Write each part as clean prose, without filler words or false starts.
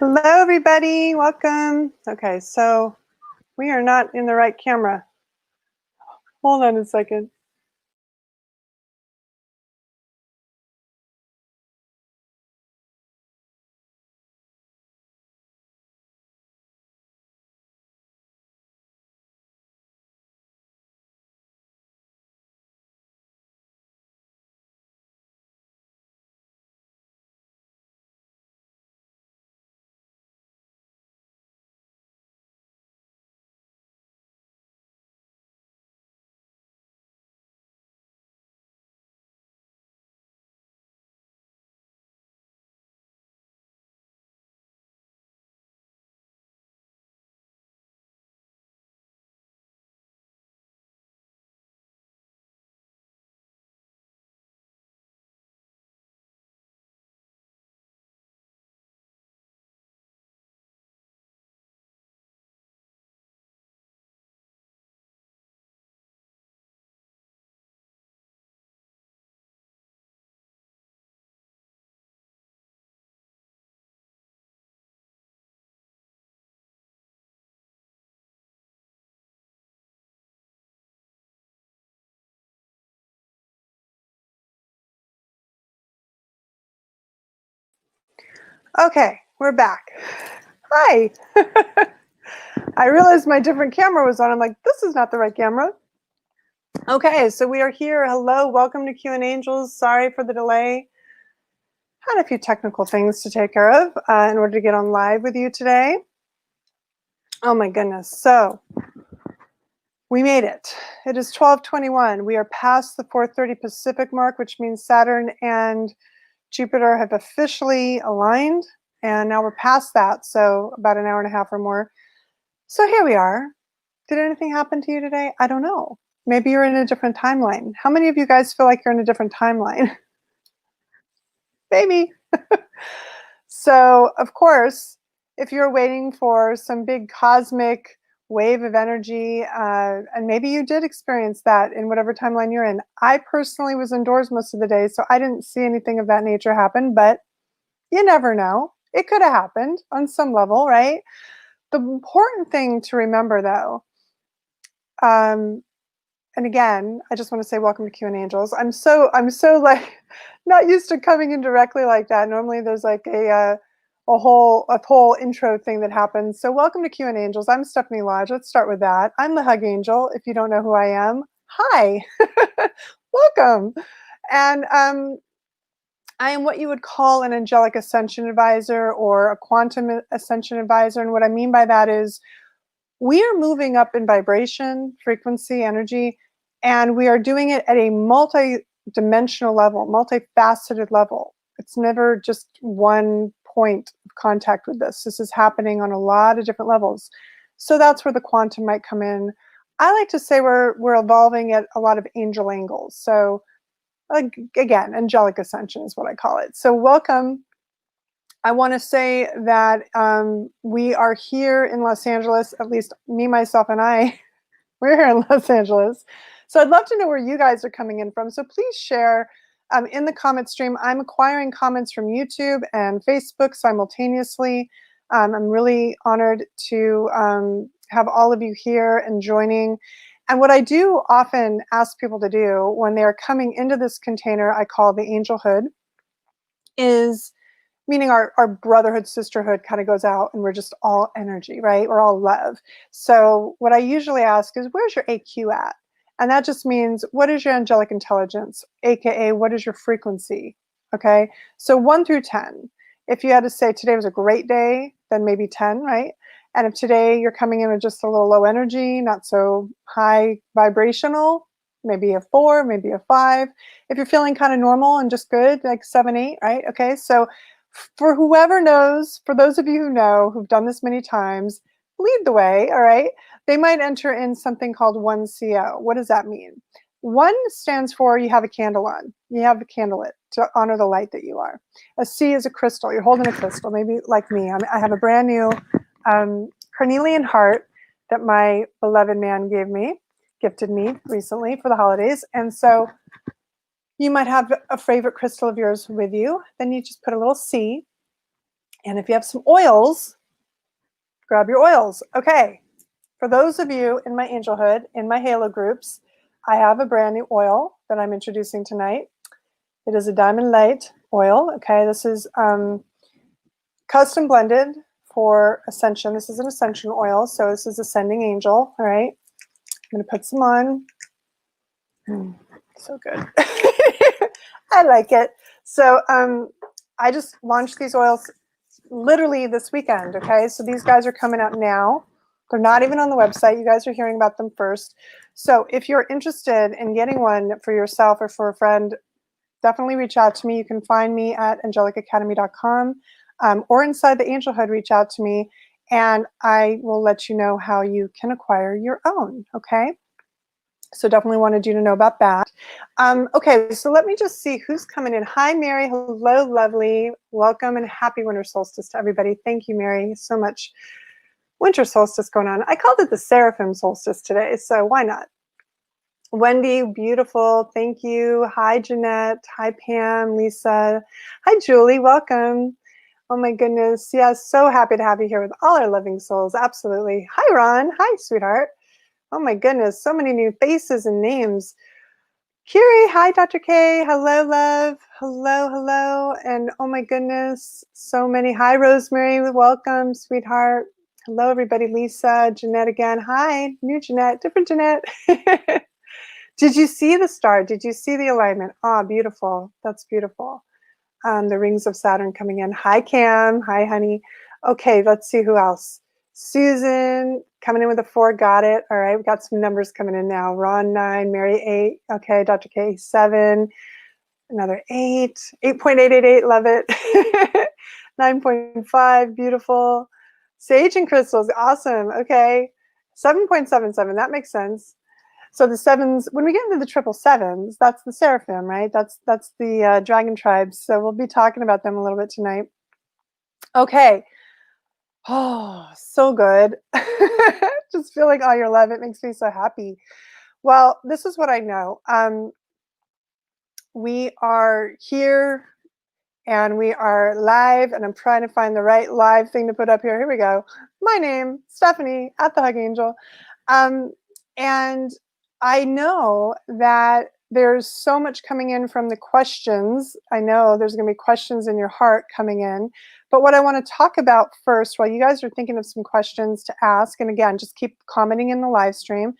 Hello, everybody. Welcome. Okay, so we are not in the right camera. Hold on a second. Okay, we're back. Hi. I realized my different camera was on. I'm like, this is not the right camera. Okay, so we are here. Hello, welcome to Q&Angels. Sorry for the delay. Had a few technical things to take care of in order to get on live with you today. Oh my goodness. So we made it. It is 12:21. We are past the 4:30 Pacific mark, which means Saturn and Jupiter have officially aligned, and now we're past that, so about an hour and a half or more. So here we are. Did anything happen to you today? I don't know. Maybe you're in a different timeline. How many of you guys feel like you're in a different timeline? Maybe. So, of course, if you're waiting for some big cosmic wave of energy, and maybe you did experience that in whatever timeline you're in. I personally was indoors most of the day, so I didn't see anything of that nature happen, but you never know. It could have happened on some level, right? The important thing to remember, though, and again, I just want to say welcome to Q&Angels. I'm so like not used to coming in directly like that. Normally, there's like a whole intro thing that happens. So welcome to Q&Angels. I'm Stephanie Lodge. Let's start with that. I'm the Hug Angel. If you don't know who I am, hi, welcome. And I am what you would call an angelic ascension advisor or a quantum ascension advisor. And what I mean by that is we are moving up in vibration, frequency, energy, and we are doing it at a multi-dimensional level, multifaceted level. It's never just one point of contact with this. This is happening on a lot of different levels. So that's where the quantum might come in. I like to say we're evolving at a lot of angel angles. So again, angelic ascension is what I call it. So welcome. I want to say that we are here in Los Angeles, at least me, myself, and I, we're here in Los Angeles. So I'd love to know where you guys are coming in from. So please share in the comment stream. I'm acquiring comments from YouTube and Facebook simultaneously. I'm really honored to have all of you here and joining. And what I do often ask people to do when they're coming into this container I call the Angelhood is, meaning our brotherhood, sisterhood kind of goes out and we're just all energy, right? We're all love. So what I usually ask is, where's your AQ at? And that just means, what is your angelic intelligence? AKA, what is your frequency? Okay, so 1 through 10. If you had to say today was a great day, then maybe 10, right? And if today you're coming in with just a little low energy, not so high vibrational, maybe a 4, maybe a 5. If you're feeling kind of normal and just good, like 7, 8, right? Okay, so for whoever knows, for those of you who know, who've done this many times, lead the way, all right? They might enter in something called 1CO. What does that mean? 1 stands for you have a candle on. You have a candle lit to honor the light that you are. A C is a crystal. You're holding a crystal, maybe like me. I have a brand new carnelian heart that my beloved man gifted me recently for the holidays. And so you might have a favorite crystal of yours with you. Then you just put a little C. And if you have some oils, grab your oils. Okay, for those of you in my angelhood, in my halo groups, I have a brand new oil that I'm introducing tonight. It is a diamond light oil. Okay, this is custom blended for ascension. This is an ascension oil, so this is ascending angel. All right, I'm going to put some on. So good. I like it. So I just launched these oils literally this weekend. Okay, so these guys are coming out now. They're not even on the website. You guys are hearing about them first. So if you're interested in getting one for yourself or for a friend, definitely reach out to me. You can find me at angelicacademy.com or inside the Angelhood, reach out to me and I will let you know how you can acquire your own. Okay. So definitely wanted you to know about that. Okay, so let me just see who's coming in. Hi, Mary. Hello, lovely. Welcome and happy winter solstice to everybody. Thank you, Mary, so much. Winter solstice going on. I called it the seraphim solstice today, so why not? Wendy, beautiful. Thank you. Hi, Jeanette. Hi, Pam, Lisa. Hi, Julie. Welcome. Oh, my goodness. Yes, so happy to have you here with all our loving souls. Absolutely. Hi, Ron. Hi, sweetheart. Oh my goodness, so many new faces and names. Kiri, hi Dr. K, hello love, hello, and oh my goodness, so many. Hi Rosemary, welcome, sweetheart. Hello everybody, Lisa, Jeanette again. Hi, new Jeanette, different Jeanette. Did you see the star? Did you see the alignment? Ah, beautiful, that's beautiful. The rings of Saturn coming in. Hi Cam, hi honey. Okay, let's see who else. Susan coming in with a 4, got it. All right, we've got some numbers coming in now. Ron 9, Mary 8. Okay, Dr. K 7, another 8, 8.888, love it. 9.5, beautiful. Sage and crystals, awesome. Okay, 7.77, that makes sense. So the sevens, when we get into the triple sevens, that's the seraphim, right? That's the dragon tribes. So we'll be talking about them a little bit tonight. Okay. Oh, so good. Just feeling all your love. It makes me so happy. Well, this is what I know. We are here and we are live, and I'm trying to find the right live thing to put up here. Here we go. My name, Stephanie, at the Hug Angel. And I know that there's so much coming in from the questions. I know there's going to be questions in your heart coming in. But what I want to talk about first, while you guys are thinking of some questions to ask, and again, just keep commenting in the live stream.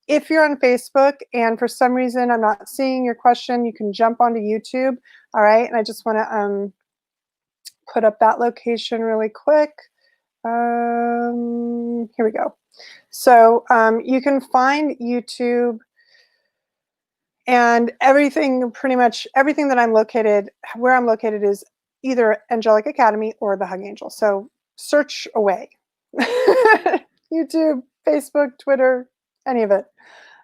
If you're on Facebook and for some reason I'm not seeing your question, you can jump onto YouTube. All right. And I just want to put up that location really quick. Here we go. So you can find YouTube and everything, pretty much everything that I'm located, where I'm located is either Angelic Academy or the Hug Angel. So search away. YouTube, Facebook, Twitter, any of it.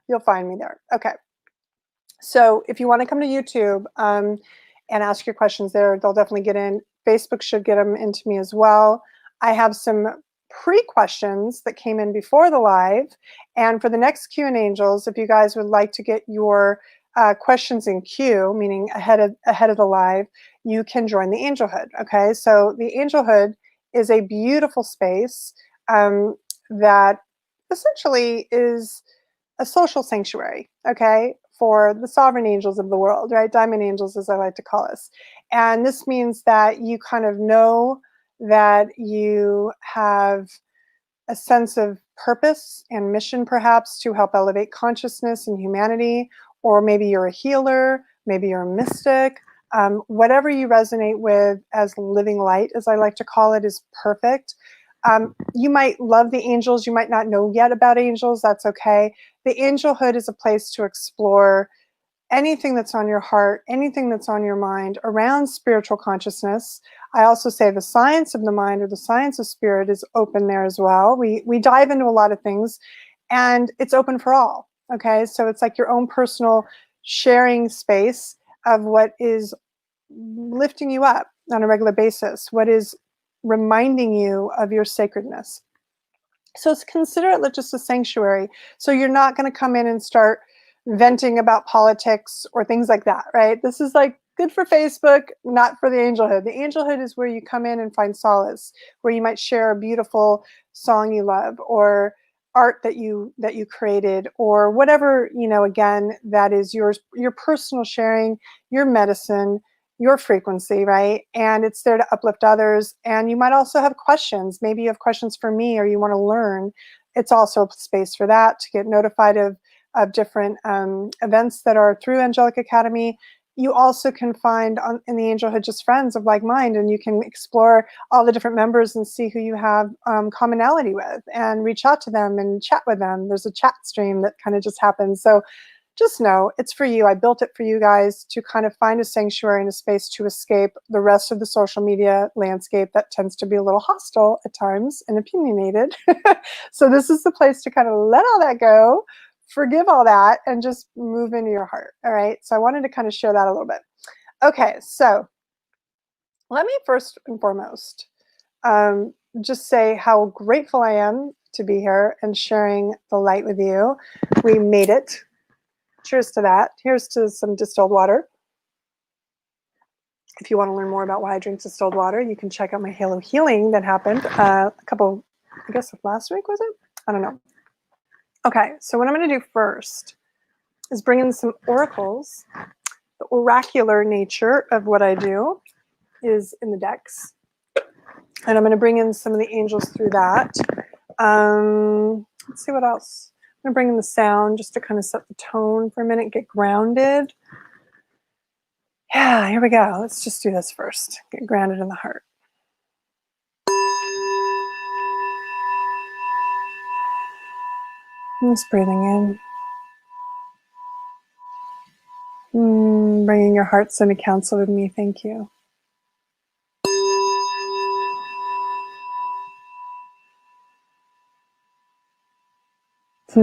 You'll find me there. Okay. So if you want to come to YouTube and ask your questions there, they'll definitely get in. Facebook should get them into me as well. I have some pre-questions that came in before the live. And for the next Q&Angels, if you guys would like to get your questions in queue, meaning ahead of the live, you can join the Angelhood. Okay, so the Angelhood is a beautiful space that essentially is a social sanctuary, okay, for the sovereign angels of the world, right? Diamond angels, as I like to call us. And this means that you kind of know that you have a sense of purpose and mission, perhaps, to help elevate consciousness and humanity, or maybe you're a healer, maybe you're a mystic. Whatever you resonate with as living light, as I like to call it, is perfect. You might love the angels. You might not know yet about angels. That's okay. The Angelhood is a place to explore anything that's on your heart, anything that's on your mind around spiritual consciousness. I also say the science of the mind or the science of spirit is open there as well. We dive into a lot of things and it's open for all. Okay, so it's like your own personal sharing space of what is lifting you up on a regular basis, what is reminding you of your sacredness. So consider it just a sanctuary. So you're not going to come in and start venting about politics or things like that, right? This is like Good for Facebook, not for the angelhood. The angelhood is where you come in and find solace, where you might share a beautiful song you love, or art that you created, or whatever, again, that is your personal sharing, your medicine, your frequency, right? And it's there to uplift others. And you might also have questions. Maybe you have questions for me, or you want to learn. It's also a space for that, to get notified of different events that are through Angelic Academy. You also can find in the Angelhood just friends of like mind, and you can explore all the different members and see who you have commonality with, and reach out to them and chat with them. There's a chat stream that kind of just happens. So just know it's for you. I built it for you guys to kind of find a sanctuary and a space to escape the rest of the social media landscape that tends to be a little hostile at times and opinionated. So this is the place to kind of let all that go, forgive all that, and just move into your heart. All right. So I wanted to kind of share that a little bit. Okay. So let me first and foremost just say how grateful I am to be here and sharing the light with you. We made it. Cheers to that. Here's to some distilled water. If you want to learn more about why I drink distilled water, you can check out my Halo Healing that happened a couple, I guess last week, was it? I don't know. Okay, so what I'm going to do first is bring in some oracles. The oracular nature of what I do is in the decks. And I'm going to bring in some of the angels through that. Let's see what else. I'm going to bring in the sound just to kind of set the tone for a minute, get grounded. Yeah, here we go. Let's just do this first. Get grounded in the heart. I'm just breathing in. Bringing your hearts into council with me. Thank you. There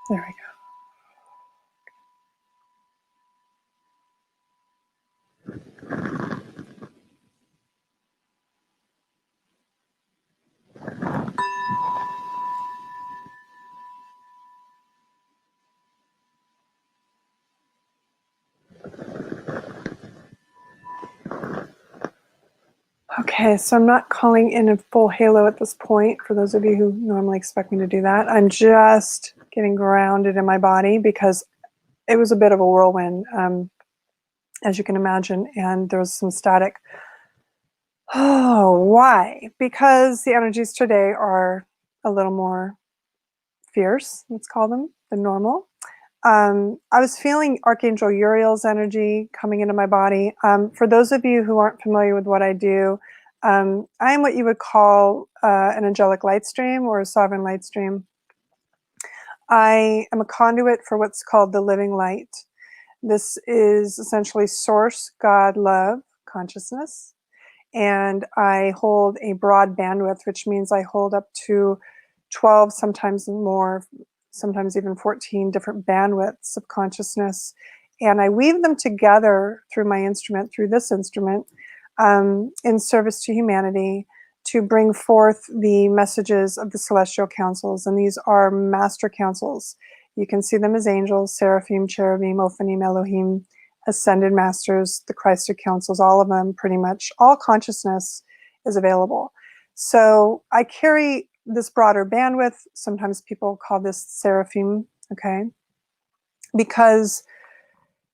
we go. Okay, so I'm not calling in a full halo at this point, for those of you who normally expect me to do that. I'm just getting grounded in my body because it was a bit of a whirlwind, as you can imagine, and there was some static. Oh, why? Because the energies today are a little more fierce, let's call them, than normal. I was feeling Archangel Uriel's energy coming into my body. For those of you who aren't familiar with what I do, I am what you would call an angelic light stream or a sovereign light stream. I am a conduit for what's called the living light. This is essentially source, God, love, consciousness. And I hold a broad bandwidth, which means I hold up to 12, sometimes more, sometimes even 14 different bandwidths of consciousness. And I weave them together through my instrument, through this instrument, in service to humanity, to bring forth the messages of the celestial councils. And these are master councils. You can see them as angels, seraphim, cherubim, ophanim, Elohim, ascended masters, the Christed councils, all of them, pretty much. All consciousness is available. So I carry this broader bandwidth. Sometimes people call this seraphim, okay? Because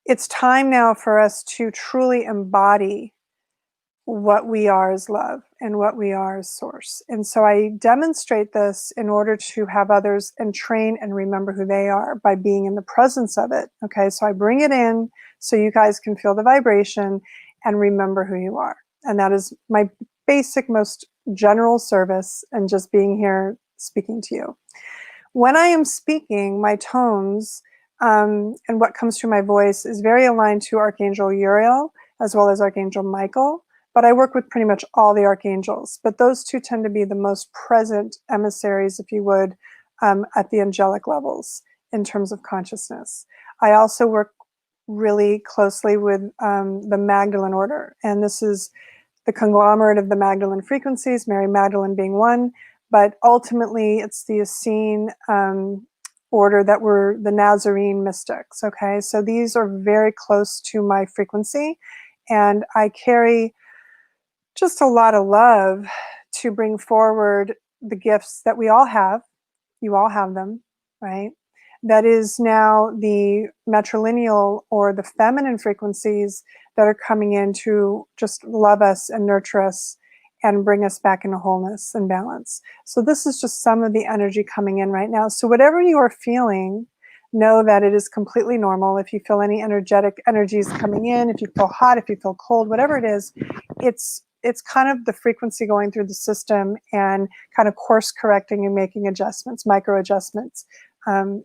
it's time now for us to truly embody what we are as love and what we are as source. And so I demonstrate this in order to have others and train and remember who they are by being in the presence of it. Okay, so I bring it in so you guys can feel the vibration and remember who you are. And that is my basic, most general service, and just being here speaking to you. When I am speaking, my tones and what comes through my voice is very aligned to Archangel Uriel as well as Archangel Michael. But I work with pretty much all the archangels. But those two tend to be the most present emissaries, if you would, at the angelic levels in terms of consciousness. I also work really closely with the Magdalene order. And this is the conglomerate of the Magdalene frequencies, Mary Magdalene being one, but ultimately it's the Essene order that were the Nazarene mystics. Okay, so these are very close to my frequency, and I carry just a lot of love to bring forward the gifts that we all have. You all have them, right? That is now the matrilineal or the feminine frequencies that are coming in to just love us and nurture us and bring us back into wholeness and balance. So this is just some of the energy coming in right now. So whatever you are feeling, know that it is completely normal. If you feel any energetic energies coming in, if you feel hot, if you feel cold, whatever it is, it's kind of the frequency going through the system and kind of course correcting and making adjustments, micro adjustments.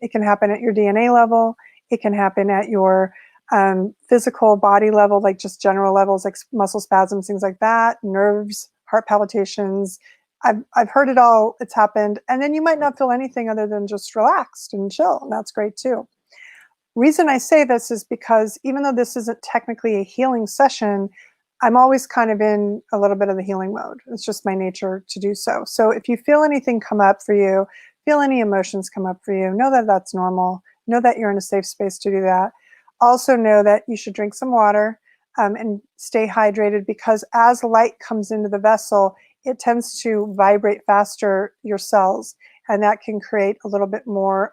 It can happen at your DNA level. It can happen at your physical body level, like just general levels, like muscle spasms, things like that, nerves, heart palpitations. I've heard it all. It's happened. And then you might not feel anything other than just relaxed and chill. And that's great too. Reason I say this is because even though this isn't technically a healing session, I'm always kind of in a little bit of the healing mode. It's just my nature to do so. So if you feel anything come up for you, feel any emotions come up for you, know that that's normal. Know that you're in a safe space to do that. Also know that you should drink some water and stay hydrated, because as light comes into the vessel, it tends to vibrate faster your cells, and that can create a little bit more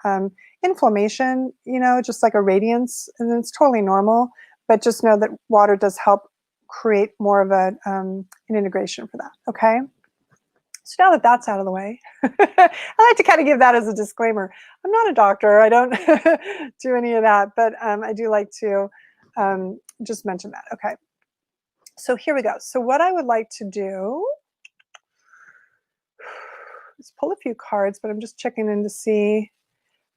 inflammation, you know, just like a radiance, and it's totally normal. But just know that water does help create more of an integration for that, okay? So now that that's out of the way, I like to kind of give that as a disclaimer. I'm not a doctor. I don't do any of that, but I do like to just mention that. Okay, so here we go. So what I would like to do is pull a few cards, but I'm just checking in to see.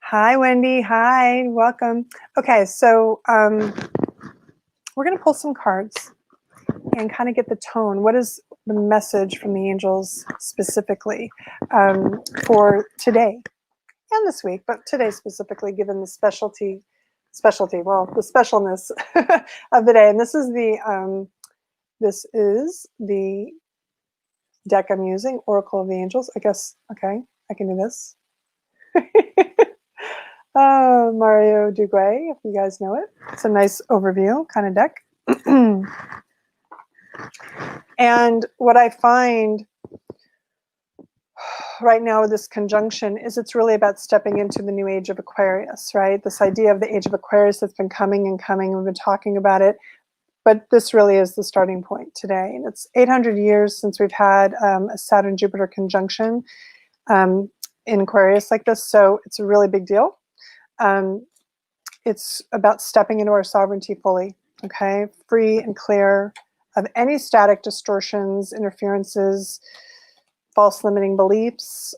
Hi, Wendy. Hi, welcome. Okay, so we're going to pull some cards and kind of get the tone. What is the message from the angels specifically for today and this week, but today specifically, given the well, the specialness of the day. And this is the deck I'm using, Oracle of the Angels. I guess, okay, I can do this. Mario Duguay, if you guys know it. It's a nice overview kind of deck. And what I find right now with this conjunction is it's really about stepping into the new age of Aquarius, right? This idea of the age of Aquarius that's been coming and coming. We've been talking about it, but this really is the starting point today. And it's 800 years since we've had a Saturn-Jupiter conjunction in Aquarius like this, so it's a really big deal. It's about stepping into our sovereignty fully, okay? Free and clear of any static distortions, interferences, false limiting beliefs,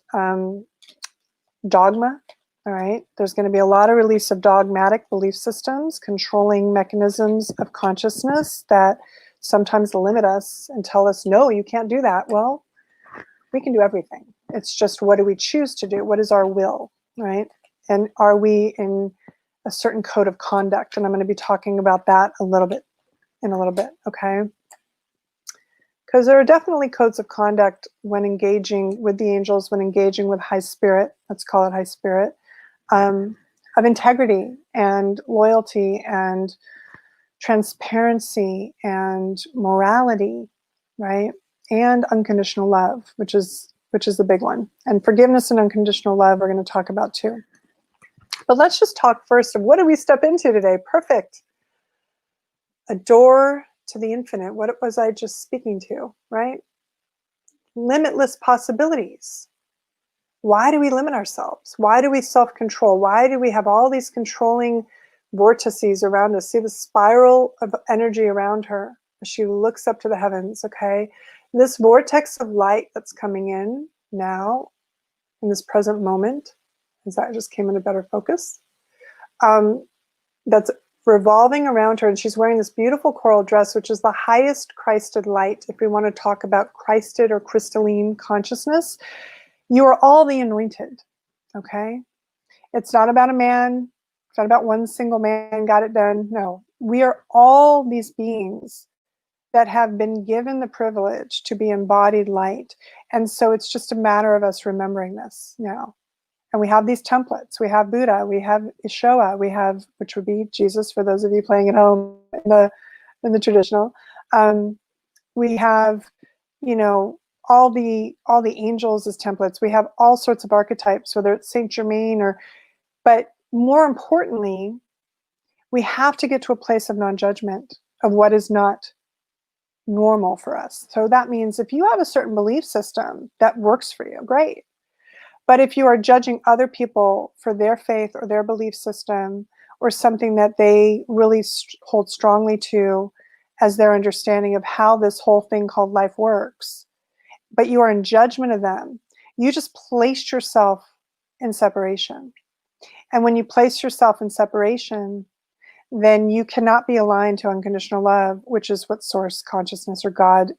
dogma, all right? There's going to be a lot of release of dogmatic belief systems, controlling mechanisms of consciousness that sometimes limit us and tell us, no, you can't do that. Well, we can do everything. It's just, what do we choose to do? What is our will, right? And are we in a certain code of conduct? And I'm going to be talking about that in a little bit, okay? Because there are definitely codes of conduct when engaging with the angels, when engaging with high spirit, let's call it high spirit, of integrity and loyalty and transparency and morality, right? And unconditional love, which is the big one. And forgiveness and unconditional love we're going to talk about too. But let's just talk first of what did we step into today? Perfect. A door to the infinite. What was I just speaking to, right? Limitless possibilities. Why do we limit ourselves? Why do we self-control? Why do we have all these controlling vortices around us? See the spiral of energy around her as she looks up to the heavens, okay? This vortex of light that's coming in now, in this present moment, as that just came into better focus, that's revolving around her, and she's wearing this beautiful coral dress, which is the highest Christed light. If we want to talk about Christed or crystalline consciousness, you are all the anointed, okay? It's not about a man. It's not about one single man got it done. No, we are all these beings that have been given the privilege to be embodied light. And so it's just a matter of us remembering this now. And we have these templates. We have Buddha, we have Ishoa, we have, which would be Jesus for those of you playing at home in the traditional. We have, you know, all the angels as templates. We have all sorts of archetypes, whether it's Saint Germain or, but more importantly, we have to get to a place of non-judgment of what is not normal for us. So that means if you have a certain belief system that works for you, great. But if you are judging other people for their faith or their belief system or something that they really hold strongly to as their understanding of how this whole thing called life works, but you are in judgment of them, you just placed yourself in separation. And when you place yourself in separation, then you cannot be aligned to unconditional love, which is what source consciousness or God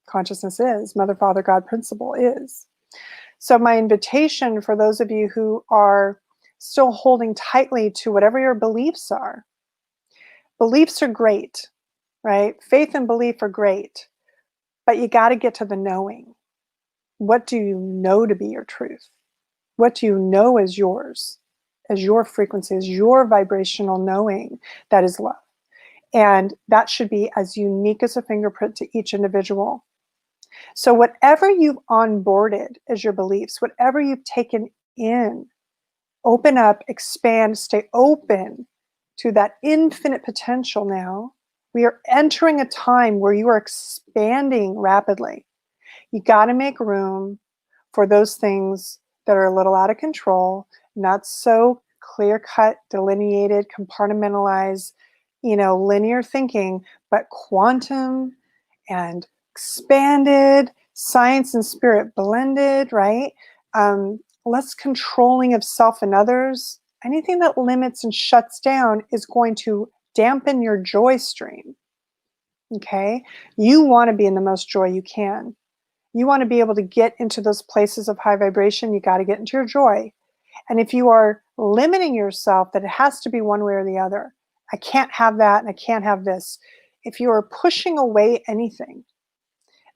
consciousness is, Mother, Father, God principle is. So my invitation for those of you who are still holding tightly to whatever your beliefs are great, right? Faith and belief are great, but you got to get to the knowing. What do you know to be your truth? What do you know as yours, as your frequency, as your vibrational knowing that is love? And that should be as unique as a fingerprint to each individual. So whatever you've onboarded as your beliefs, whatever you've taken in, open up, expand, stay open to that infinite potential now. We are entering a time where you are expanding rapidly. You got to make room for those things that are a little out of control, not so clear-cut, delineated, compartmentalized, linear thinking, but quantum and expanded, science and spirit blended, right? Less controlling of self and others. Anything that limits and shuts down is going to dampen your joy stream. Okay? You want to be in the most joy you can. You want to be able to get into those places of high vibration. You got to get into your joy. And if you are limiting yourself that it has to be one way or the other, I can't have that and I can't have this. If you are pushing away anything,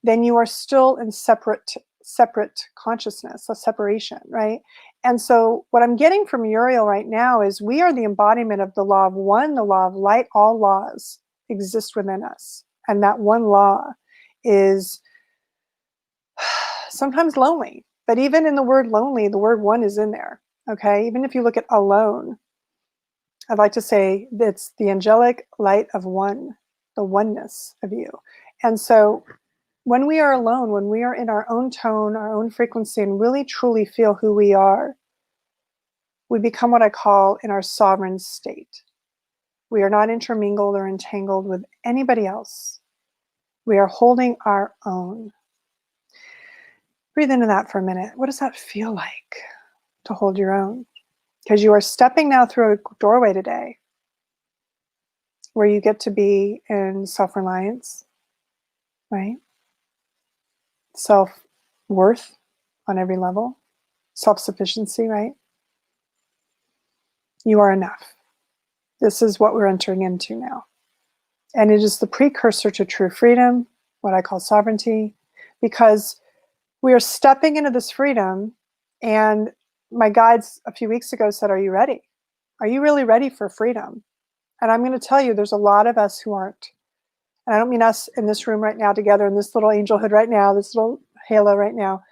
then you are still in separate consciousness, a separation, right? And so what I'm getting from Uriel right now is we are the embodiment of the law of one, the law of light. All laws exist within us. And that one law is sometimes lonely. But even in the word lonely, the word one is in there, okay? Even if you look at alone, I'd like to say it's the angelic light of one, the oneness of you. And so when we are alone, when we are in our own tone, our own frequency, and really truly feel who we are, we become what I call in our sovereign state. We are not intermingled or entangled with anybody else. We are holding our own. Breathe into that for a minute. What does that feel like to hold your own? Because you are stepping now through a doorway today where you get to be in self-reliance, right? Self-worth on every level, self-sufficiency, right? You are enough. This is what we're entering into now. And it is the precursor to true freedom, what I call sovereignty, because we are stepping into this freedom. And my guides a few weeks ago said, are you ready? Are you really ready for freedom? And I'm going to tell you, there's a lot of us who aren't. And I don't mean us in this room right now together, in this little angelhood right now, this little halo right now,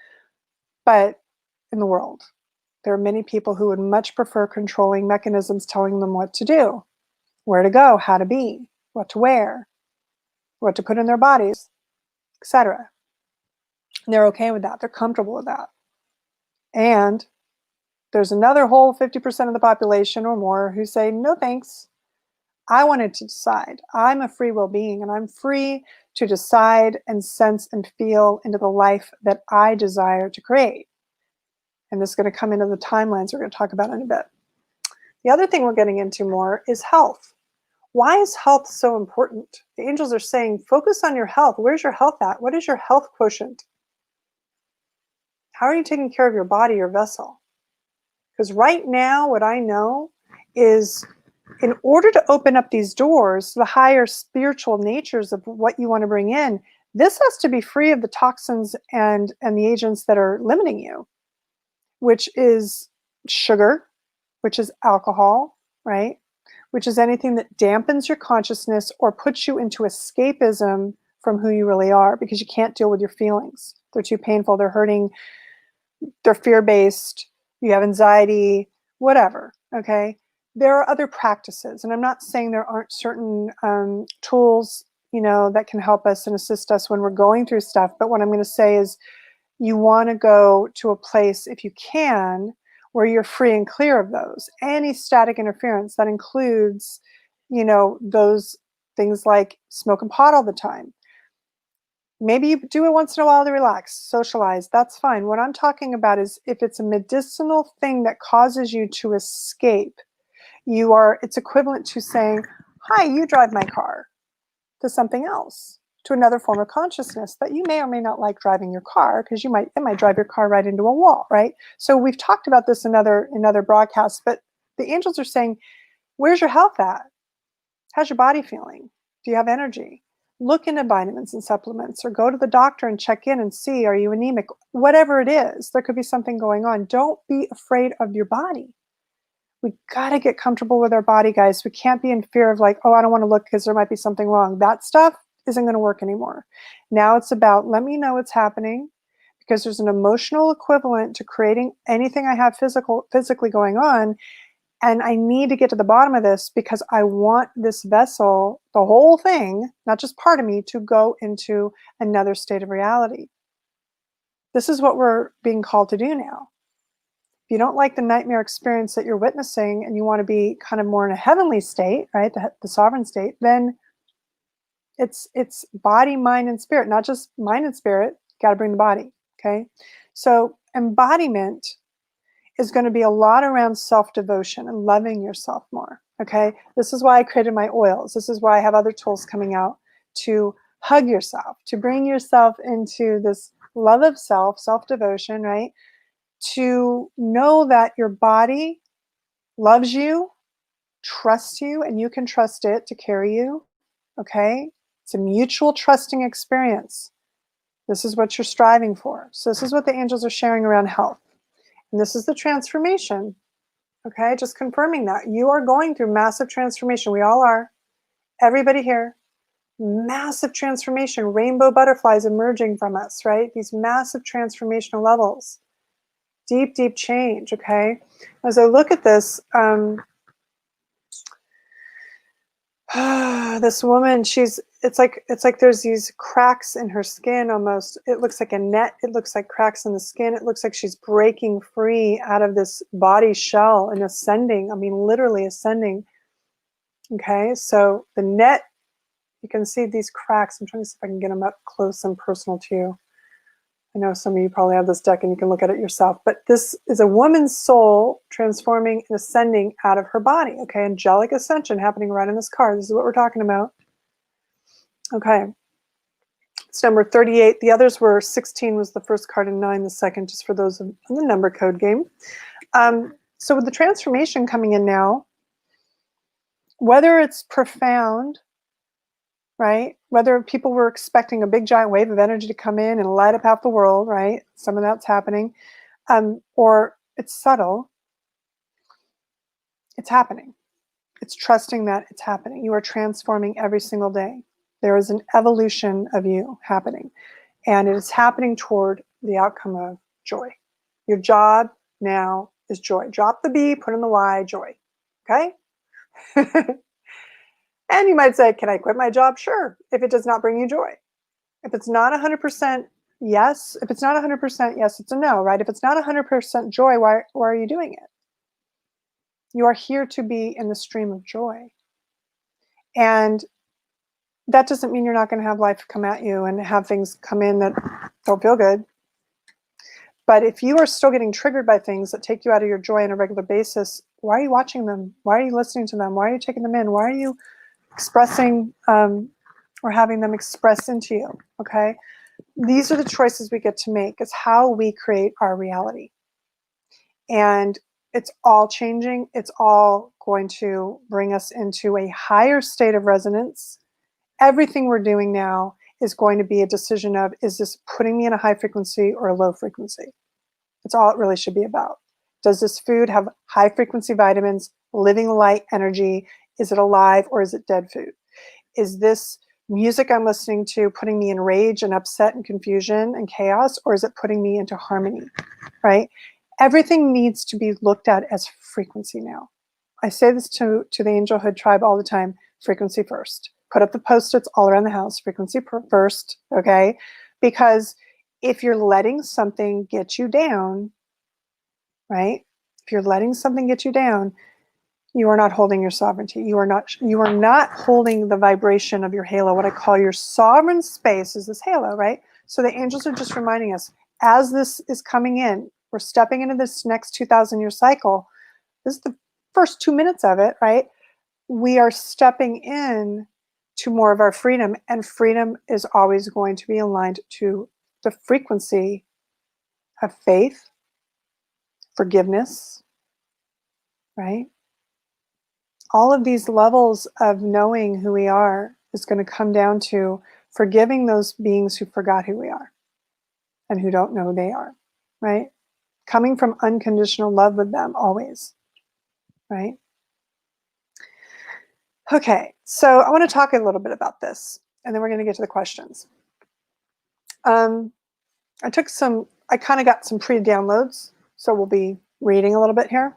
but in the world. There are many people who would much prefer controlling mechanisms telling them what to do, where to go, how to be, what to wear, what to put in their bodies, etc. And they're okay with that. They're comfortable with that. And there's another whole 50% of the population or more who say, no thanks. I wanted to decide. I'm a free will being and I'm free to decide and sense and feel into the life that I desire to create. And this is going to come into the timelines we're going to talk about in a bit. The other thing we're getting into more is health. Why is health so important? The angels are saying, focus on your health. Where's your health at? What is your health quotient? How are you taking care of your body, your vessel? Because right now, what I know is in order to open up these doors, the higher spiritual natures of what you want to bring in, this has to be free of the toxins and the agents that are limiting you, which is sugar, which is alcohol, right? Which is anything that dampens your consciousness or puts you into escapism from who you really are, because you can't deal with your feelings. They're too painful, they're hurting, they're fear-based, you have anxiety, whatever, okay? There are other practices, and I'm not saying there aren't certain tools, that can help us and assist us when we're going through stuff, but what I'm going to say is you want to go to a place, if you can, where you're free and clear of those. Any static interference, that includes, those things like smoking pot all the time. Maybe you do it once in a while to relax, socialize, that's fine. What I'm talking about is if it's a medicinal thing that causes you to escape, it's equivalent to saying, hi, you drive my car, to something else, to another form of consciousness that you may or may not like driving your car, because it might drive your car right into a wall, right? So we've talked about this in other broadcasts, but the angels are saying, where's your health at? How's your body feeling? Do you have energy? Look into vitamins and supplements, or go to the doctor and check in and see, are you anemic? Whatever it is, there could be something going on. Don't be afraid of your body. We got to get comfortable with our body, guys. We can't be in fear of like, oh, I don't want to look because there might be something wrong. That stuff isn't going to work anymore. Now it's about, let me know what's happening, because there's an emotional equivalent to creating anything I have physically going on. And I need to get to the bottom of this, because I want this vessel, the whole thing, not just part of me, to go into another state of reality. This is what we're being called to do now. If you don't like the nightmare experience that you're witnessing and you want to be kind of more in a heavenly state, right, the sovereign state, then it's body, mind, and spirit, not just mind and spirit. Got to bring the body, okay? So embodiment is going to be a lot around self-devotion and loving yourself more, okay? This is why I created my oils. This is why I have other tools coming out to hug yourself, to bring yourself into this love of self, self-devotion, right? To know that your body loves you, trusts you, and you can trust it to carry you, okay? It's a mutual trusting experience. This is what you're striving for. So this is what the angels are sharing around health. And this is the transformation, okay? Just confirming that. You are going through massive transformation. We all are. Everybody here. Massive transformation. Rainbow butterflies emerging from us, right? These massive transformational levels. Deep, deep change, okay? As I look at this, this woman, it's like there's these cracks in her skin almost. It looks like a net. It looks like cracks in the skin. It looks like she's breaking free out of this body shell and ascending. I mean, literally ascending. Okay, so the net, you can see these cracks. I'm trying to see if I can get them up close and personal to you. I know some of you probably have this deck and you can look at it yourself, but this is a woman's soul transforming and ascending out of her body. Okay, angelic ascension happening right in this card. This is what we're talking about. Okay, it's number 38. The others were 16 was the first card and 9 the second, just for those in the number code game. So with the transformation coming in now, whether it's profound, right? Whether people were expecting a big giant wave of energy to come in and light up half the world, right? Some of that's happening. Or it's subtle. It's happening. It's trusting that it's happening. You are transforming every single day. There is an evolution of you happening. And it is happening toward the outcome of joy. Your job now is joy. Drop the B, put in the Y, joy. Okay? And you might say, can I quit my job? Sure, if it does not bring you joy. If it's not 100% yes, if it's not 100% yes, it's a no, right? If it's not 100% joy, why are you doing it? You are here to be in the stream of joy. And that doesn't mean you're not going to have life come at you and have things come in that don't feel good. But if you are still getting triggered by things that take you out of your joy on a regular basis, why are you watching them? Why are you listening to them? Why are you taking them in? Why are you expressing or having them express into you? Okay, these are the choices we get to make. It's how we create our reality. And It's all changing. It's all going to bring us into a higher state of resonance. Everything we're doing now is going to be a decision of, is this putting me in a high frequency or a low frequency? That's all it really should be about. Does this food have high frequency vitamins, living light energy? Is it alive or is it dead food? Is this music I'm listening to putting me in rage and upset and confusion and chaos, or is it putting me into harmony, right? Everything needs to be looked at as frequency now. I say this to the Angelhood tribe all the time, frequency first. Put up the Post-its all around the house, frequency first, okay? Because if you're letting something get you down, right? If you're letting something get you down, you are not holding your sovereignty. You are not holding the vibration of your halo. What I call your sovereign space is this halo, right? So the angels are just reminding us, as this is coming in, we're stepping into this next 2,000-year cycle. This is the first 2 minutes of it, right? We are stepping in to more of our freedom, and freedom is always going to be aligned to the frequency of faith, forgiveness, right? All of these levels of knowing who we are is going to come down to forgiving those beings who forgot who we are and who don't know who they are, right? Coming from unconditional love with them always, right? Okay, so I want to talk a little bit about this, and then we're going to get to the questions. I kind of got some pre-downloads, so we'll be reading a little bit here.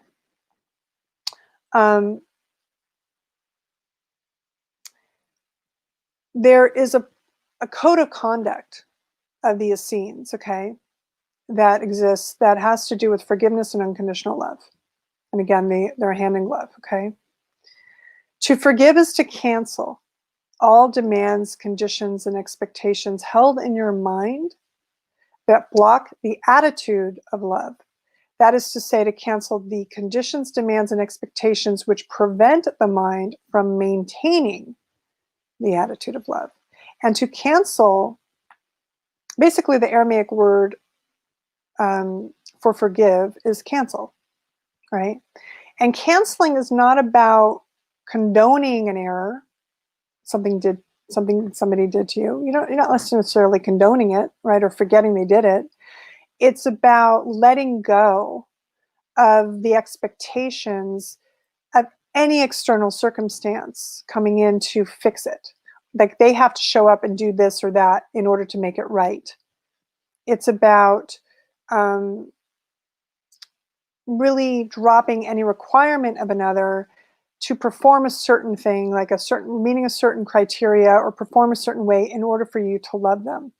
There is a code of conduct of the Essenes, okay, that exists that has to do with forgiveness and unconditional love. And again, they're hand in glove, okay? To forgive is to cancel all demands, conditions, and expectations held in your mind that block the attitude of love. That is to say, to cancel the conditions, demands, and expectations which prevent the mind from maintaining the attitude of love. And to cancel, basically the Aramaic word for forgive is cancel, right? And canceling is not about condoning an error, something somebody did to you. You're not necessarily condoning it, right, or forgetting they did it. It's about letting go of the expectations of any external circumstance coming in to fix it. Like they have to show up and do this or that in order to make it right. It's about really dropping any requirement of another to perform a certain thing, like meeting a certain criteria or perform a certain way in order for you to love them.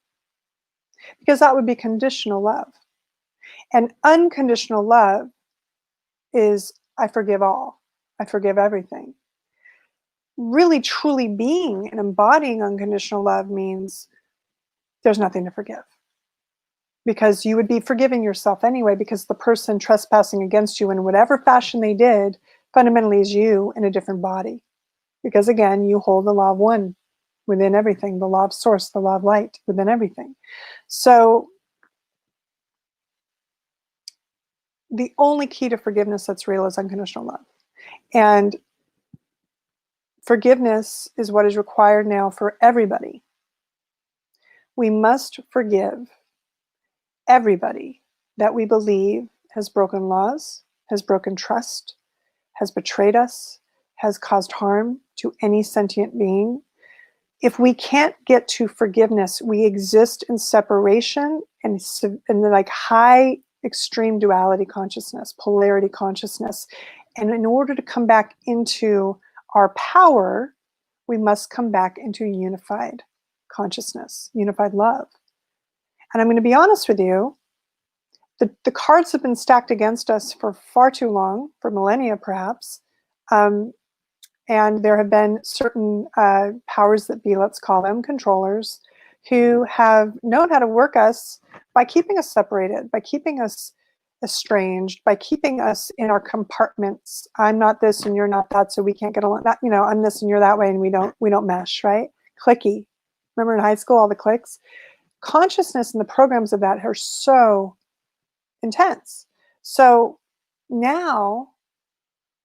Because that would be conditional love. And unconditional love is, I forgive all. I forgive everything. Really, truly being and embodying unconditional love means there's nothing to forgive. Because you would be forgiving yourself anyway, because the person trespassing against you in whatever fashion they did fundamentally is you in a different body. Because again, you hold the law of one within everything, the law of source, the law of light within everything. So the only key to forgiveness that's real is unconditional love. And forgiveness is what is required now for everybody. We must forgive everybody that we believe has broken laws, has broken trust, has betrayed us, has caused harm to any sentient being. If we can't get to forgiveness, we exist in separation and like high extreme duality consciousness, polarity consciousness. And in order to come back into our power, we must come back into unified consciousness, unified love. And I'm going to be honest with you, the cards have been stacked against us for far too long, for millennia perhaps. And there have been certain powers that be, let's call them controllers, who have known how to work us by keeping us separated, by keeping us estranged, by keeping us in our compartments. I'm not this and you're not that, so we can't get along. That, I'm this and you're that way, and we don't mesh, right? Clicky. Remember in high school, all the cliques? Consciousness and the programs of that are so intense. So Now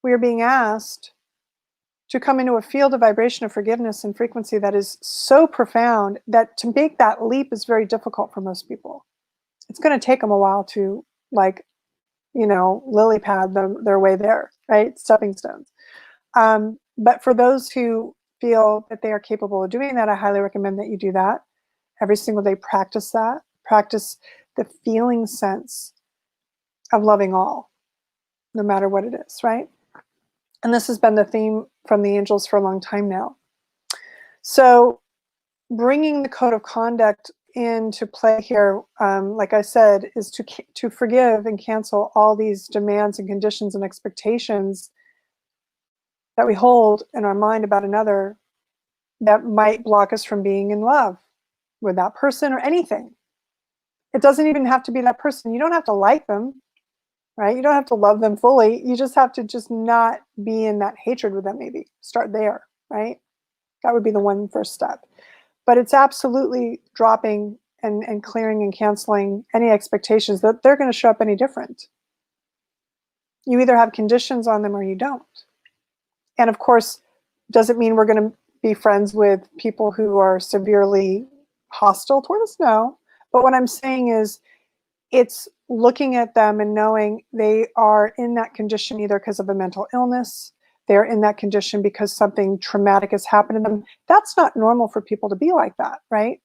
we are being asked to come into a field of vibration of forgiveness and frequency that is so profound that to make that leap is very difficult for most people. It's going to take them a while to, like, lily pad their way there, right? Stepping stones. But for those who feel that they are capable of doing that, I highly recommend that you do that every single day. Practice that. Practice the feeling sense of loving all, no matter what it is, right? And this has been the theme from the angels for a long time now. So bringing the code of conduct into play here, like I said, is to forgive and cancel all these demands and conditions and expectations that we hold in our mind about another that might block us from being in love with that person or anything. It doesn't even have to be that person. You don't have to like them, right? You don't have to love them fully. You just have to just not be in that hatred with them, maybe. Start there, right? That would be the one first step. But it's absolutely dropping and clearing and canceling any expectations that they're going to show up any different. You either have conditions on them or you don't. And of course, does it mean we're going to be friends with people who are severely hostile toward us? No. But what I'm saying is, it's looking at them and knowing they are in that condition either because of a mental illness, they're in that condition because something traumatic has happened to them. That's not normal for people to be like that, right?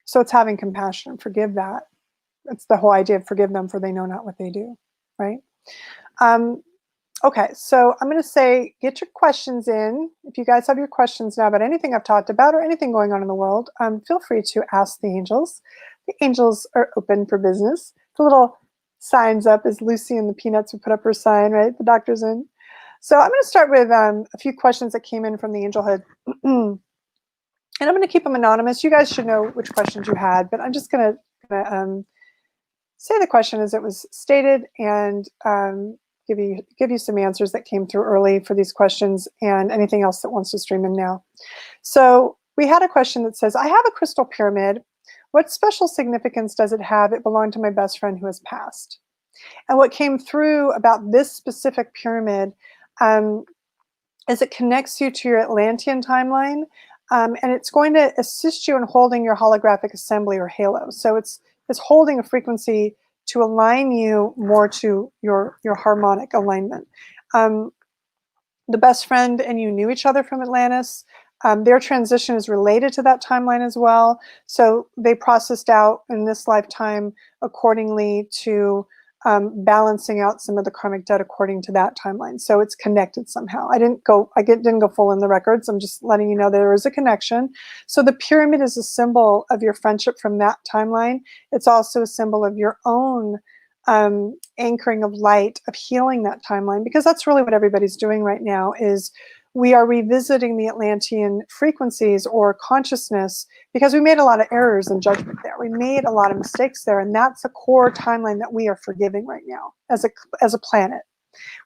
So it's having compassion and forgive that. It's the whole idea of forgive them for they know not what they do, right? Okay, so I'm going to say get your questions in. If you guys have your questions now about anything I've talked about or anything going on in the world, feel free to ask the angels. The angels are open for business. The little signs up as Lucy and the Peanuts would put up her sign, right? The doctor's in. So I'm going to start with a few questions that came in from the angelhood. And I'm going to keep them anonymous. You guys should know which questions you had, but I'm just going to say the question as it was stated and give you some answers that came through early for these questions and anything else that wants to stream in now. So we had a question that says, I have a crystal pyramid. What special significance does it have? It belonged to my best friend who has passed. And what came through about this specific pyramid is it connects you to your Atlantean timeline, and it's going to assist you in holding your holographic assembly or halo. So it's holding a frequency to align you more to your harmonic alignment. The best friend and you knew each other from Atlantis. Their transition is related to that timeline as well. So they processed out in this lifetime accordingly to balancing out some of the karmic debt according to that timeline. So it's connected somehow. I didn't go full in the records. I'm just letting you know there is a connection. So the pyramid is a symbol of your friendship from that timeline. It's also a symbol of your own anchoring of light, of healing that timeline, because that's really what everybody's doing right now is we are revisiting the Atlantean frequencies or consciousness because we made a lot of errors in judgment there. We made a lot of mistakes there, and that's a core timeline that we are forgiving right now as a planet.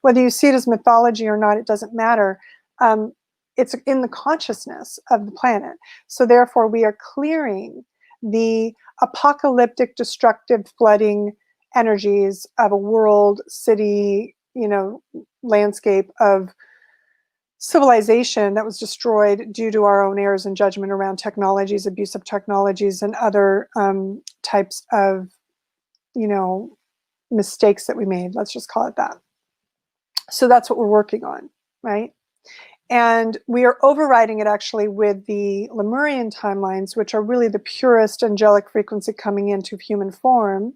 Whether you see it as mythology or not, it doesn't matter. It's in the consciousness of the planet. So therefore, we are clearing the apocalyptic, destructive, flooding energies of a world, city, landscape of civilization that was destroyed due to our own errors and judgment around technologies, abusive technologies, and other types of, mistakes that we made. Let's just call it that. So that's what we're working on, right? And we are overriding it actually with the Lemurian timelines, which are really the purest angelic frequency coming into human form,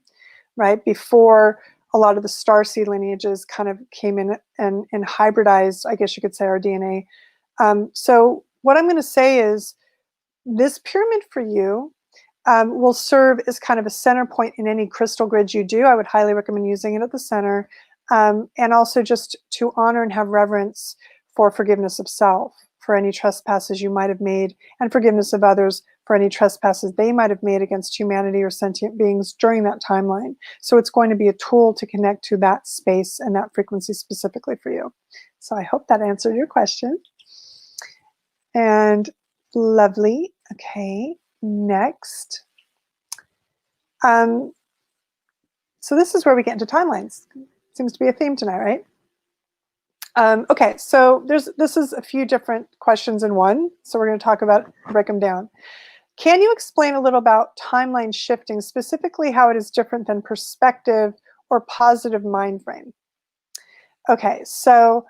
right? Before a lot of the starseed lineages kind of came in and hybridized, I guess you could say, our DNA. So what I'm going to say is this pyramid for you will serve as kind of a center point in any crystal grid you do. I would highly recommend using it at the center. And also just to honor and have reverence for forgiveness of self, for any trespasses you might have made, and forgiveness of others for any trespasses they might have made against humanity or sentient beings during that timeline. So it's going to be a tool to connect to that space and that frequency specifically for you. So I hope that answered your question. And lovely. Okay, next. So this is where we get into timelines. Seems to be a theme tonight, right? Okay, so this is a few different questions in one. So we're going to talk about, break them down. Can you explain a little about timeline shifting, specifically how it is different than perspective or positive mind frame? Okay, so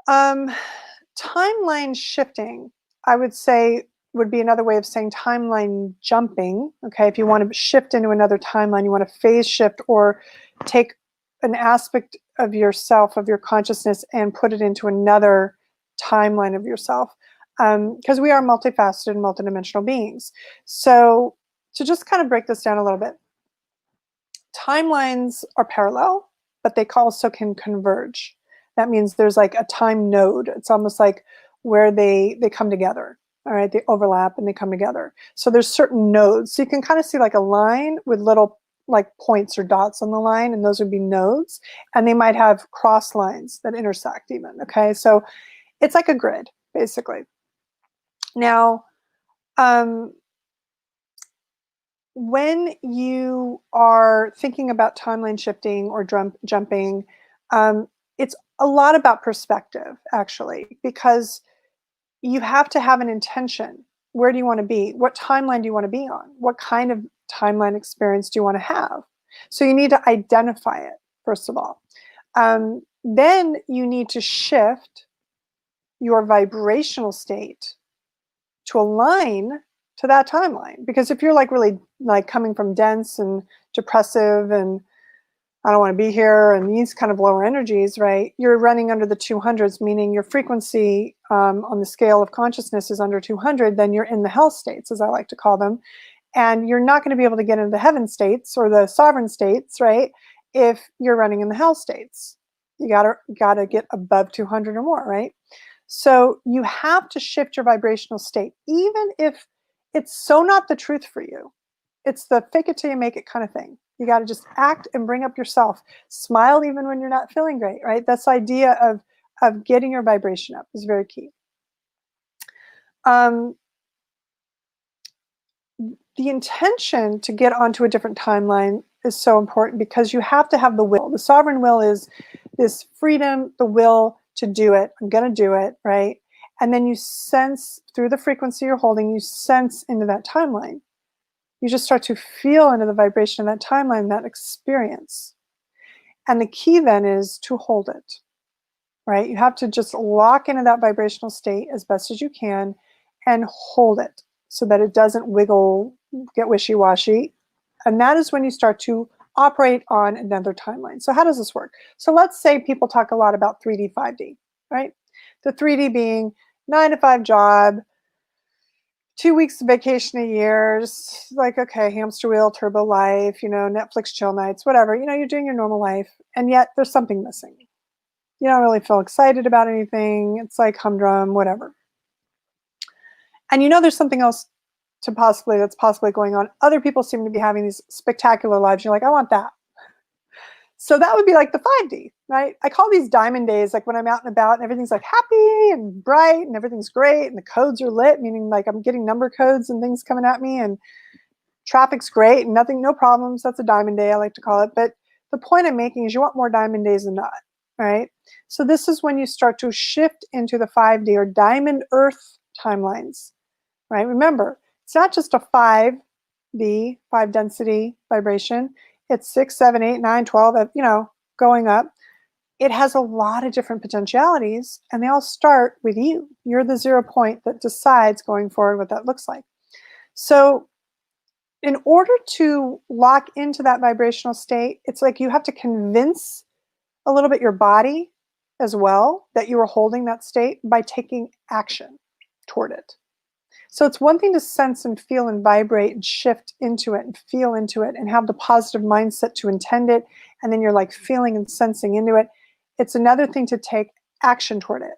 timeline shifting, I would say, would be another way of saying timeline jumping. Okay, if you want to shift into another timeline, you want to phase shift or take an aspect of yourself, of your consciousness, and put it into another timeline of yourself. Because we are multifaceted, multidimensional beings. So to just kind of break this down a little bit, timelines are parallel, but they also can converge. That means there's like a time node. It's almost like where they come together. All right, they overlap and they come together. So there's certain nodes. So you can kind of see like a line with little like points or dots on the line, and those would be nodes. And they might have cross lines that intersect even. Okay, so it's like a grid, basically. Now, when you are thinking about timeline shifting or jumping, it's a lot about perspective, actually, because you have to have an intention. Where do you want to be? What timeline do you want to be on? What kind of timeline experience do you want to have? So you need to identify it, first of all. Then you need to shift your vibrational state to align to that timeline. Because if you're like really like coming from dense and depressive and I don't want to be here and these kind of lower energies, right? You're running under the 200s, meaning your frequency on the scale of consciousness is under 200, then you're in the hell states, as I like to call them. And you're not going to be able to get into the heaven states or the sovereign states, right? If you're running in the hell states. You gotta get above 200 or more, right? So you have to shift your vibrational state, even if it's so not the truth for you. It's the fake it till you make it kind of thing. You got to just act and bring up yourself. Smile even when you're not feeling great, right? That's the idea of getting your vibration up is very key. The intention to get onto a different timeline is so important because you have to have the will. The sovereign will is this freedom, the will to do it. I'm going to do it, right? And then you sense through the frequency you're holding, you sense into that timeline. You just start to feel into the vibration of that timeline, that experience. And the key then is to hold it, right? You have to just lock into that vibrational state as best as you can and hold it so that it doesn't wiggle, get wishy-washy. And that is when you start to operate on another timeline. So how does this work? So let's say people talk a lot about 3D, 5D, right? The 3D being 9-to-5 job, 2 weeks of vacation a year, just like, okay, hamster wheel, turbo life, Netflix chill nights, whatever, you're doing your normal life. And yet there's something missing. You don't really feel excited about anything. It's like humdrum, whatever. And there's something else that's possibly going on. Other people seem to be having these spectacular lives. You're like, I want that. So that would be like the 5D, right? I call these diamond days, like when I'm out and about and everything's like happy and bright and everything's great and the codes are lit, meaning like I'm getting number codes and things coming at me and traffic's great and no problems. That's a diamond day, I like to call it. But the point I'm making is you want more diamond days than not, right? So this is when you start to shift into the 5D or diamond earth timelines, right? Remember, it's not just a 5D, 5 density vibration. It's 6, 7, 8, 9, 12, going up. It has a lot of different potentialities, and they all start with you. You're the 0 point that decides going forward what that looks like. So in order to lock into that vibrational state, it's like you have to convince a little bit your body as well that you are holding that state by taking action toward it. So it's one thing to sense and feel and vibrate and shift into it and feel into it and have the positive mindset to intend it, and then you're like feeling and sensing into it. It's another thing to take action toward it.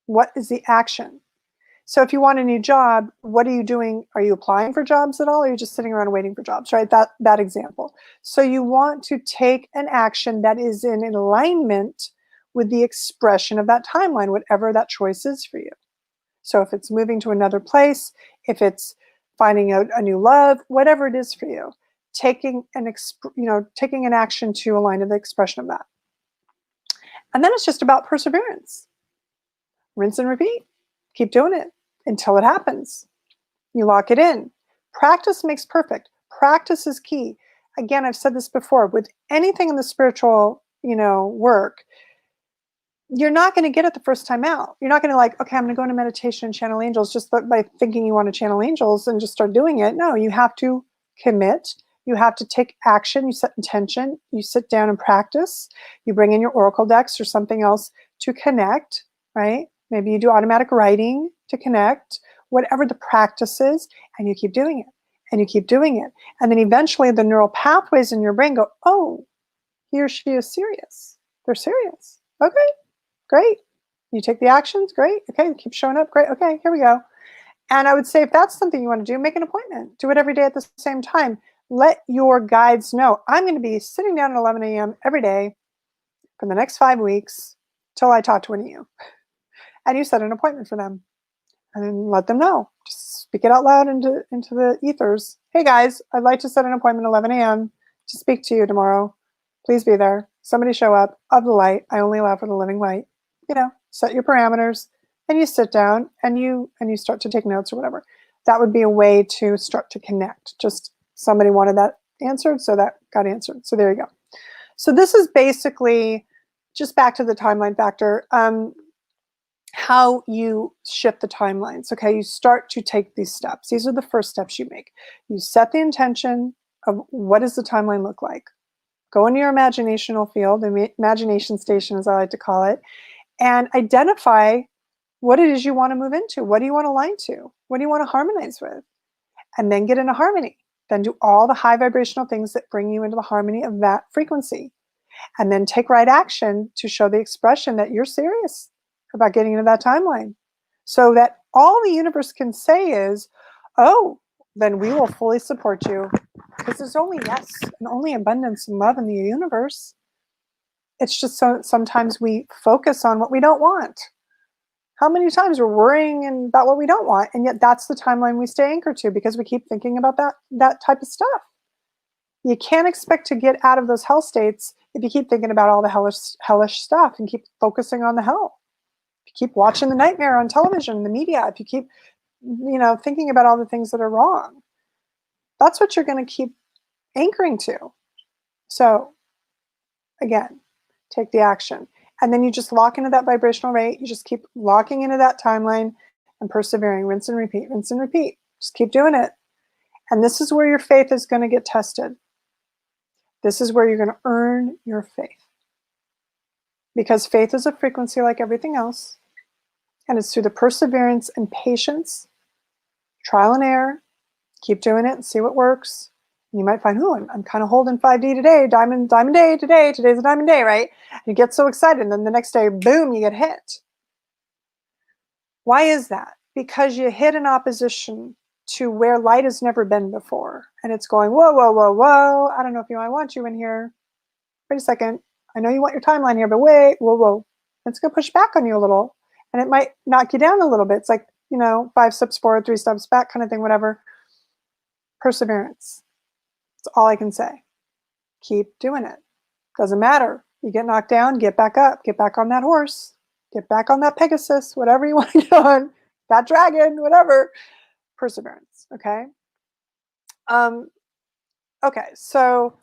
What is the action? So if you want a new job, what are you doing? Are you applying for jobs at all, or are you just sitting around waiting for jobs, right? That example. So you want to take an action that is in alignment with the expression of that timeline, whatever that choice is for you. So if it's moving to another place, if it's finding out a new love, whatever it is for you, taking taking an action to align to the expression of that. And then it's just about perseverance. Rinse and repeat. Keep doing it until it happens. You lock it in. Practice makes perfect. Practice is key. Again, I've said this before, with anything in the spiritual, work, you're not going to get it the first time out. You're not going to okay, I'm going to go into meditation and channel angels just by thinking you want to channel angels and just start doing it. No, you have to commit. You have to take action. You set intention. You sit down and practice. You bring in your oracle decks or something else to connect, right? Maybe you do automatic writing to connect, whatever the practice is, and you keep doing it and you keep doing it. And then eventually the neural pathways in your brain go, oh, he or she is serious. They're serious. Okay. Great. You take the actions. Great. Okay. Keep showing up. Great. Okay. Here we go. And I would say if that's something you want to do, make an appointment. Do it every day at the same time. Let your guides know, I'm going to be sitting down at 11 a.m. every day for the next 5 weeks till I talk to one of you. And you set an appointment for them. And then let them know. Just speak it out loud into the ethers. Hey guys, I'd like to set an appointment at 11 a.m. to speak to you tomorrow. Please be there. Somebody show up of the light. I only allow for the living light. Set your parameters and you sit down and you start to take notes or whatever. That would be a way to start to connect. Just somebody wanted that answered, so that got answered. So there you go. So this is basically just back to the timeline factor. How you shift the timelines. Okay, you start to take these steps. These are the first steps you make. You set the intention of what does the timeline look like. Go into your imaginational field, the imagination station as I like to call it, and identify what it is you want to move into. What do you want to align to? What do you want to harmonize with? And then get into harmony. Then do all the high vibrational things that bring you into the harmony of that frequency. And then take right action to show the expression that you're serious about getting into that timeline. So that all the universe can say is, oh, then we will fully support you. Because there's only yes and only abundance and love in the universe. It's just so sometimes we focus on what we don't want. How many times we're worrying about what we don't want, and yet that's the timeline we stay anchored to because we keep thinking about that type of stuff. You can't expect to get out of those hell states if you keep thinking about all the hellish stuff and keep focusing on the hell. If you keep watching the nightmare on television, the media, if you keep thinking about all the things that are wrong, that's what you're going to keep anchoring to. So again, take the action. And then you just lock into that vibrational rate. You just keep locking into that timeline and persevering. Rinse and repeat, rinse and repeat. Just keep doing it. And this is where your faith is going to get tested. This is where you're going to earn your faith. Because faith is a frequency like everything else. And it's through the perseverance and patience, trial and error. Keep doing it and see what works. And you might find, oh, I'm kind of holding 5D today, diamond day today. Today's a diamond day, right? And you get so excited, and then the next day, boom, you get hit. Why is that? Because you hit an opposition to where light has never been before. And it's going, whoa, whoa, whoa, whoa. I don't know if I want you in here. Wait a second. I know you want your timeline here, but wait, whoa, whoa. It's going to push back on you a little. And it might knock you down a little bit. It's like, 5 steps forward, 3 steps back kind of thing, whatever. Perseverance. That's all I can say. Keep doing it. Doesn't matter. You get knocked down, get back up, get back on that horse, get back on that Pegasus, whatever you want to get on, that dragon, whatever. Perseverance, okay? Okay, so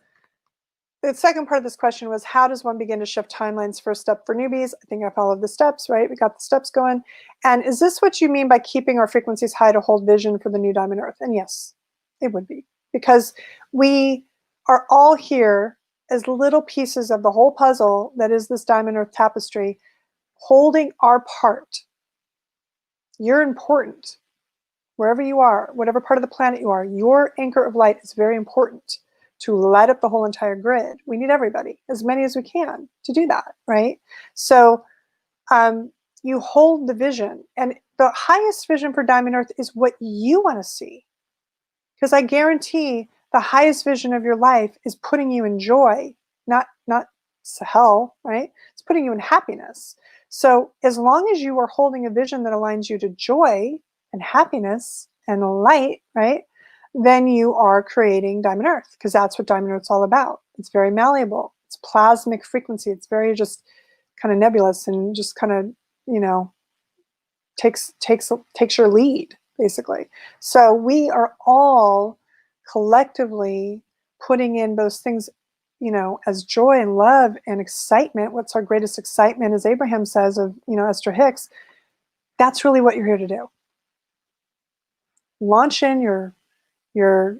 the second part of this question was, how does one begin to shift timelines? First step for newbies. I think I followed the steps, right? We got the steps going. And is this what you mean by keeping our frequencies high to hold vision for the new diamond earth? And yes, it would be. Because we are all here as little pieces of the whole puzzle that is this diamond earth tapestry, holding our part. You're important. Wherever you are, whatever part of the planet you are, your anchor of light is very important to light up the whole entire grid. We need everybody, as many as we can, to do that, right? So you hold the vision, and the highest vision for diamond earth is what you want to see. Because I guarantee the highest vision of your life is putting you in joy, not hell, right? It's putting you in happiness. So as long as you are holding a vision that aligns you to joy and happiness and light, right? then you are creating Diamond Earth, because that's what Diamond Earth's all about. It's very malleable. It's plasmic frequency. It's very just kind of nebulous and just kind of, you know, takes your lead, basically. So we are all collectively putting in those things, you know, as joy and love and excitement. What's our greatest excitement, as Abraham says of, you know, Esther Hicks? That's really what you're here to do. Launch in your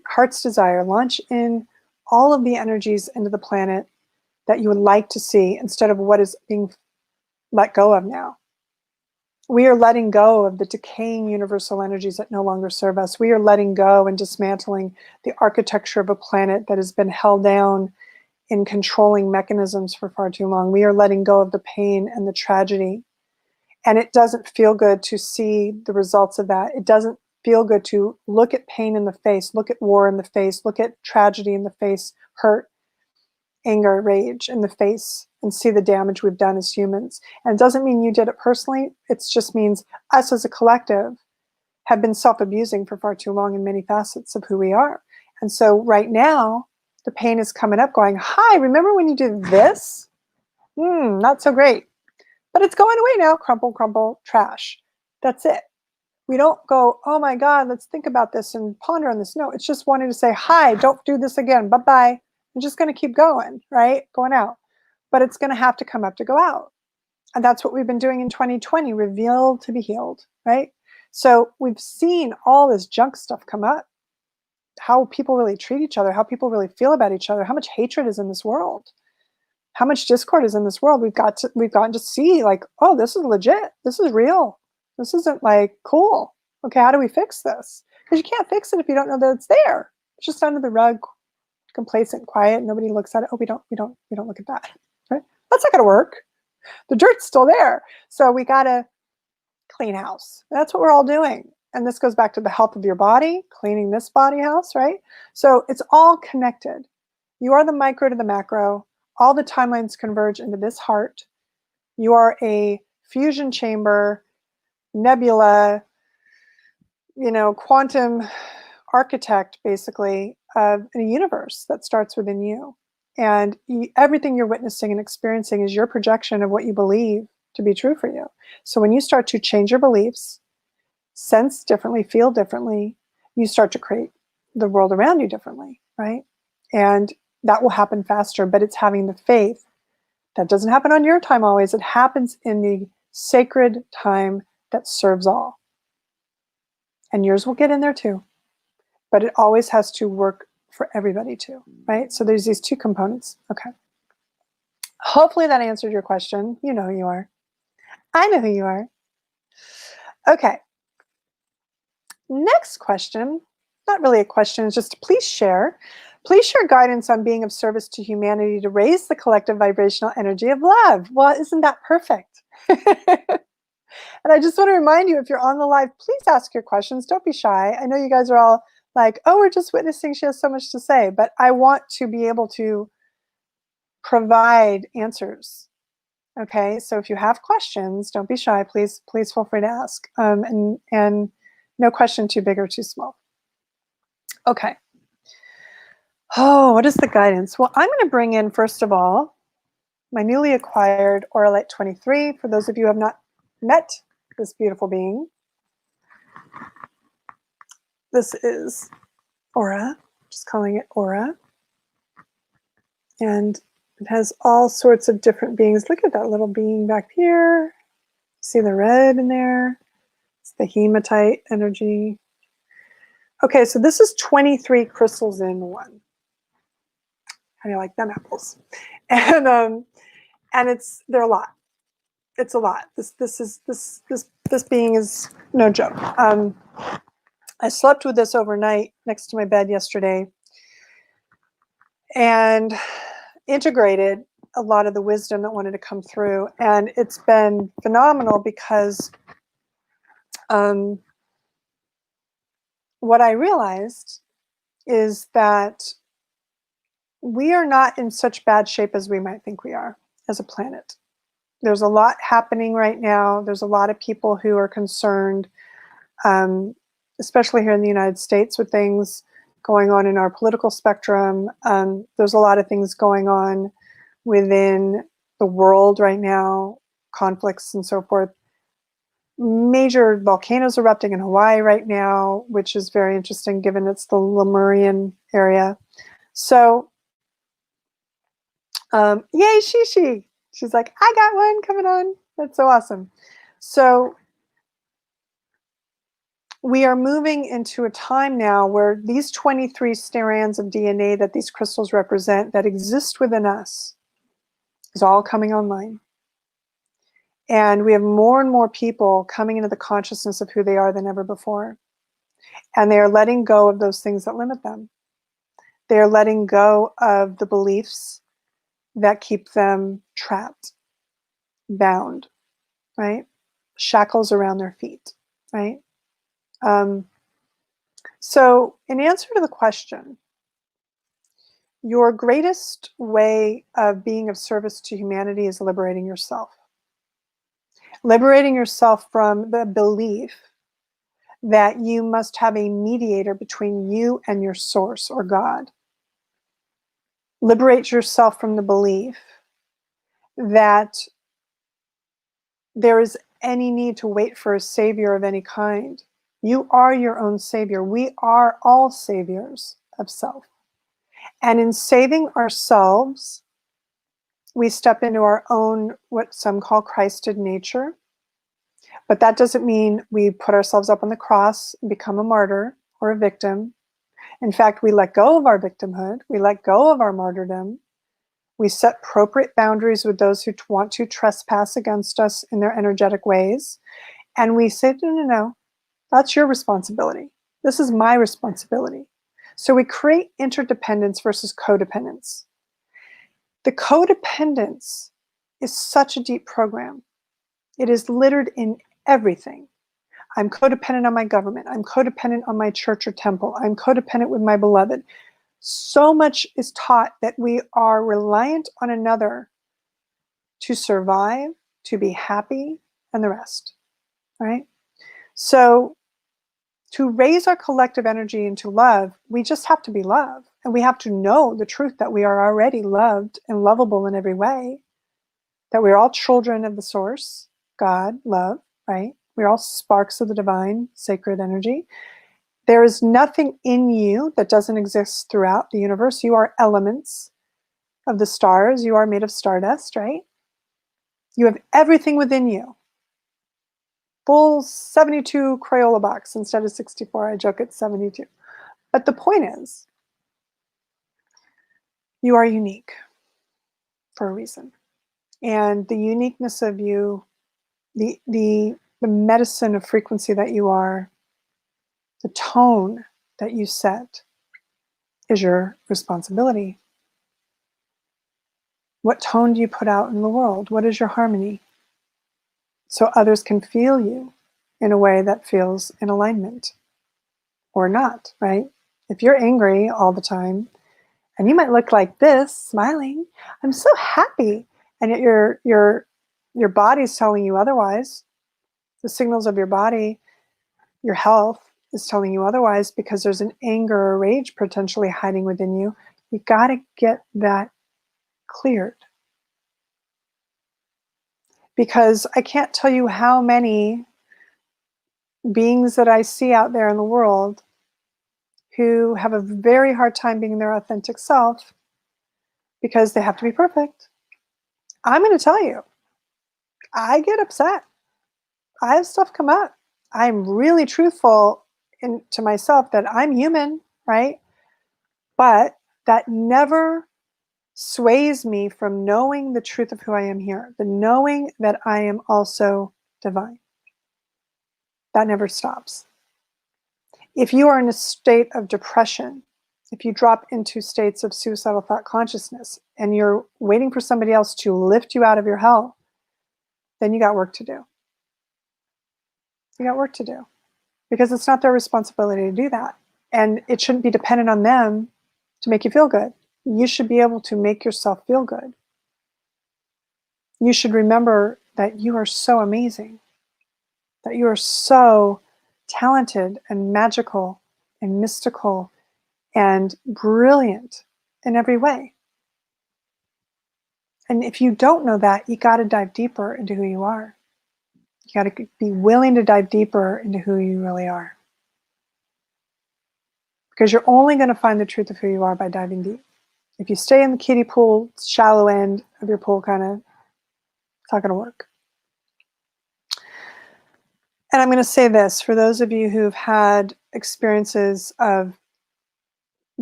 heart's desire. Launch in all of the energies into the planet that you would like to see, instead of what is being let go of now. We are letting go of the decaying universal energies that no longer serve us. We are letting go and dismantling the architecture of a planet that has been held down in controlling mechanisms for far too long. We are letting go of the pain and the tragedy. And it doesn't feel good to see the results of that. It doesn't feel good to look at pain in the face, look at war in the face, look at tragedy in the face, hurt, anger, rage in the face, and see the damage we've done as humans. And it doesn't mean you did it personally. It just means us as a collective have been self-abusing for far too long in many facets of who we are. And so right now, the pain is coming up going, hi, remember when you did this? Not so great. But it's going away now. Crumple, crumple, trash. That's it. We don't go, oh my God, let's think about this and ponder on this. No, it's just wanting to say, hi, don't do this again. Bye-bye. I'm just going to keep going, right? Going out. But it's going to have to come up to go out. And that's what we've been doing in 2020, revealed to be healed, right? So we've seen all this junk stuff come up, how people really treat each other, how people really feel about each other, how much hatred is in this world, how much discord is in this world. We've gotten to see, like, oh, this is legit. This is real. This isn't like cool. Okay, how do we fix this? Because you can't fix it if you don't know that it's there. It's just under the rug, complacent, quiet. Nobody looks at it. Oh, we don't look at that. Right? That's not going to work. The dirt's still there. So we got to clean house. That's what we're all doing. And this goes back to the health of your body, cleaning this body house, right? So it's all connected. You are the micro to the macro. All the timelines converge into this heart. You are a fusion chamber, nebula, you know, quantum architect, basically, of a universe that starts within you. And everything you're witnessing and experiencing is your projection of what you believe to be true for you. So when you start to change your beliefs, sense differently, feel differently, you start to create the world around you differently, right? And that will happen faster, but it's having the faith. That doesn't happen on your time always. It happens in the sacred time that serves all. And yours will get in there too. But it always has to work for everybody too, right? So there's these two components. Okay. Hopefully that answered your question. You know who you are. I know who you are. Okay. Next question, not really a question, it's just please share. Please share guidance on being of service to humanity to raise the collective vibrational energy of love. Well, isn't that perfect? And I just want to remind you, if you're on the live, please ask your questions. Don't be shy. I know you guys are all like, oh, we're just witnessing. She has so much to say. But I want to be able to provide answers. Okay, so if you have questions, don't be shy. Please feel free to ask. And no question too big or too small. Okay. Oh, what is the guidance? Well, I'm going to bring in, first of all, my newly acquired Aura Light 23. For those of you who have not met this beautiful being, this is Aura, just calling it Aura. And it has all sorts of different beings. Look at that little being back here. See the red in there? It's the hematite energy. Okay, so this is 23 crystals in one. How do you like them apples? And they're a lot. It's a lot. This being is no joke. I slept with this overnight next to my bed yesterday and integrated a lot of the wisdom that wanted to come through. And it's been phenomenal because what I realized is that we are not in such bad shape as we might think we are as a planet. There's a lot happening right now. There's a lot of people who are concerned, especially here in the United States, with things going on in our political spectrum. There's a lot of things going on within the world right now, conflicts and so forth. Major volcanoes erupting in Hawaii right now, which is very interesting given it's the Lemurian area. So, yay, Shishi. She's like, I got one coming on. That's so awesome. So we are moving into a time now where these 23 strands of DNA that these crystals represent that exist within us is all coming online. And we have more and more people coming into the consciousness of who they are than ever before. And they are letting go of those things that limit them. They are letting go of the beliefs that keep them trapped, bound, right? Shackles around their feet, right? So in answer to the question, your greatest way of being of service to humanity is liberating yourself. Liberating yourself from the belief that you must have a mediator between you and your source or God. Liberate yourself from the belief that there is any need to wait for a savior of any kind. You are your own savior. We are all saviors of self. And in saving ourselves, we step into our own, what some call Christed nature. But that doesn't mean we put ourselves up on the cross and become a martyr or a victim. In fact, we let go of our victimhood. We let go of our martyrdom. We set appropriate boundaries with those who want to trespass against us in their energetic ways. And we say, no, no, no, that's your responsibility. This is my responsibility. So we create interdependence versus codependence. The codependence is such a deep program. It is littered in everything. I'm codependent on my government. I'm codependent on my church or temple. I'm codependent with my beloved. So much is taught that we are reliant on another to survive, to be happy, and the rest, right? So to raise our collective energy into love, we just have to be love. And we have to know the truth that we are already loved and lovable in every way, that we're all children of the source, God, love, right? We're all sparks of the divine, sacred energy. There is nothing in you that doesn't exist throughout the universe. You are elements of the stars. You are made of stardust, right? You have everything within you. Full 72 Crayola box instead of 64. I joke it's 72. But the point is, you are unique for a reason. And the uniqueness of you, the medicine of frequency that you are, the tone that you set is your responsibility. What tone do you put out in the world? What is your harmony? So others can feel you in a way that feels in alignment or not, right? If you're angry all the time, and you might look like this, smiling, I'm so happy, and yet your body's telling you otherwise. The signals of your body, your health is telling you otherwise because there's an anger or rage potentially hiding within you. You got to get that cleared. Because I can't tell you how many beings that I see out there in the world who have a very hard time being their authentic self because they have to be perfect. I'm going to tell you, I get upset. I have stuff come up. I'm really truthful to myself that I'm human, right? But that never sways me from knowing the truth of who I am here, the knowing that I am also divine. That never stops. If you are in a state of depression, if you drop into states of suicidal thought consciousness and you're waiting for somebody else to lift you out of your hell, then you got work to do. You got work to do because it's not their responsibility to do that. And it shouldn't be dependent on them to make you feel good. You should be able to make yourself feel good. You should remember that you are so amazing, that you are so talented and magical and mystical and brilliant in every way. And if you don't know that, you got to dive deeper into who you are. You got to be willing to dive deeper into who you really are. Because you're only going to find the truth of who you are by diving deep. If you stay in the kiddie pool, shallow end of your pool, it's not going to work. And I'm going to say this, for those of you who've had experiences of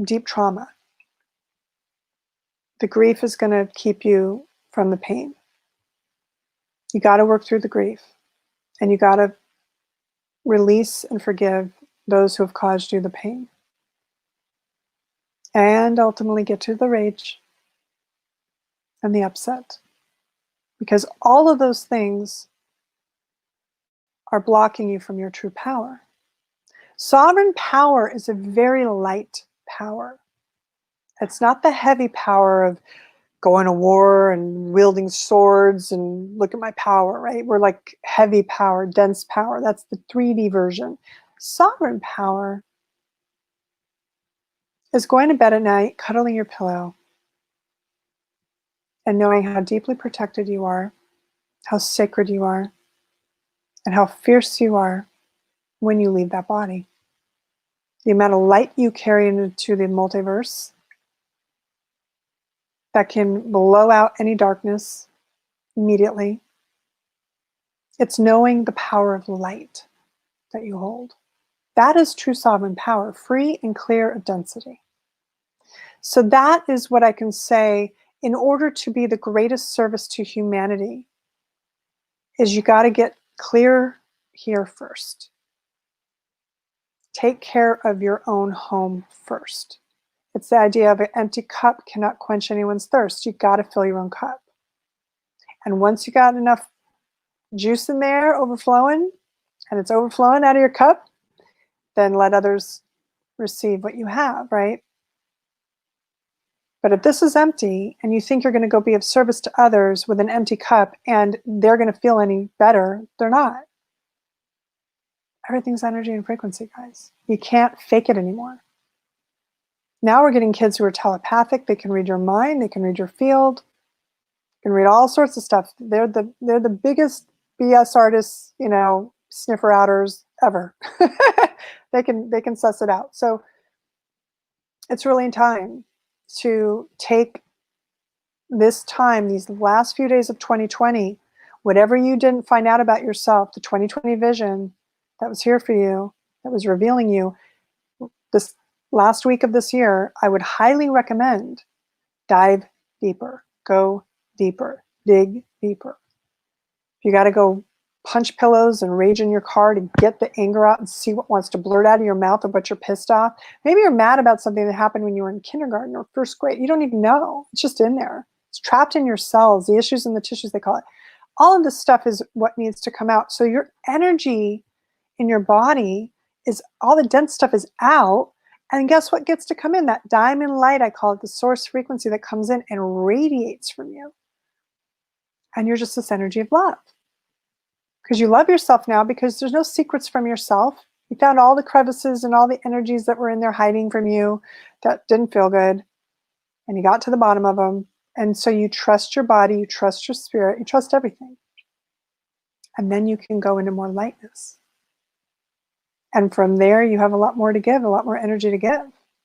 deep trauma, the grief is going to keep you from the pain. You got to work through the grief, and you got to release and forgive those who have caused you the pain. And ultimately get to the rage and the upset. Because all of those things are blocking you from your true power. Sovereign power is a very light power. It's not the heavy power of going to war and wielding swords and look at my power, right? We're like heavy power, dense power. That's the 3D version. Sovereign power is going to bed at night, cuddling your pillow, and knowing how deeply protected you are, how sacred you are, and how fierce you are when you leave that body. The amount of light you carry into the multiverse that can blow out any darkness immediately. It's knowing the power of light that you hold. That is true sovereign power, free and clear of density. So that is what I can say in order to be the greatest service to humanity is you got to get clear here first. Take care of your own home first. It's the idea of an empty cup cannot quench anyone's thirst. You've got to fill your own cup. And once you got enough juice in there overflowing, and it's overflowing out of your cup, then let others receive what you have, right? But if this is empty and you think you're going to go be of service to others with an empty cup and they're going to feel any better, they're not. Everything's energy and frequency, guys. You can't fake it anymore. Now we're getting kids who are telepathic. They can read your mind. They can read your field. They can read all sorts of stuff. They're the biggest BS artists, sniffer outers ever. They can suss it out. So it's really time to take this time, these last few days of 2020, whatever you didn't find out about yourself, the 2020 vision that was here for you, that was revealing you, this last week of this year, I would highly recommend dive deeper, go deeper, dig deeper. If you got to go punch pillows and rage in your car to get the anger out and see what wants to blurt out of your mouth or what you're pissed off. Maybe you're mad about something that happened when you were in kindergarten or first grade. You don't even know. It's just in there. It's trapped in your cells, the issues in the tissues, they call it. All of this stuff is what needs to come out. So your energy in your body is, all the dense stuff is out. And guess what gets to come in? That diamond light, I call it, the source frequency that comes in and radiates from you. And you're just this energy of love. Because you love yourself now, because there's no secrets from yourself. You found all the crevices and all the energies that were in there hiding from you that didn't feel good. And you got to the bottom of them. And so you trust your body, you trust your spirit, you trust everything. And then you can go into more lightness. And from there, you have a lot more to give, a lot more energy to give,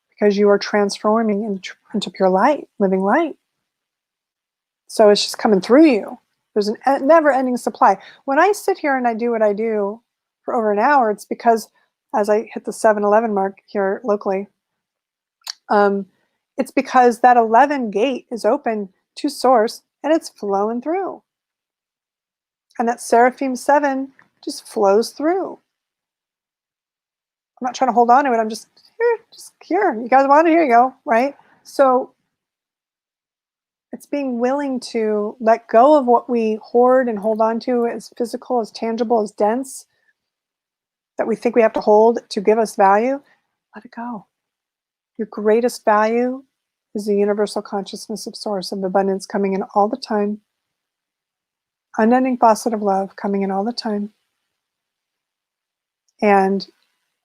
because you are transforming into pure light, living light. So it's just coming through you. There's a never-ending supply. When I sit here and I do what I do for over an hour, it's because as I hit the 7-Eleven mark here locally, it's because that 11 gate is open to source and it's flowing through. And that Seraphim 7 just flows through. I'm not trying to hold on to it. I'm just here. You guys want it? Here you go, right? So it's being willing to let go of what we hoard and hold on to as physical, as tangible, as dense, that we think we have to hold to give us value. Let it go. Your greatest value is the universal consciousness of source, of abundance coming in all the time. Unending faucet of love coming in all the time. And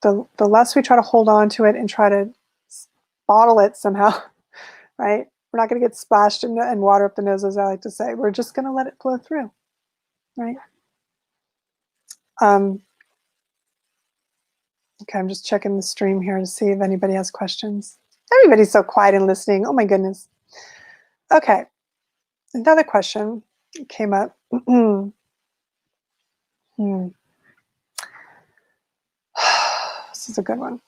the less we try to hold on to it and try to bottle it somehow, right? We're not going to get splashed and water up the nose, as I like to say. We're just going to let it flow through, right? Okay, I'm just checking the stream here to see if anybody has questions. Everybody's so quiet and listening. Oh my goodness. Okay, another question came up. This is a good one.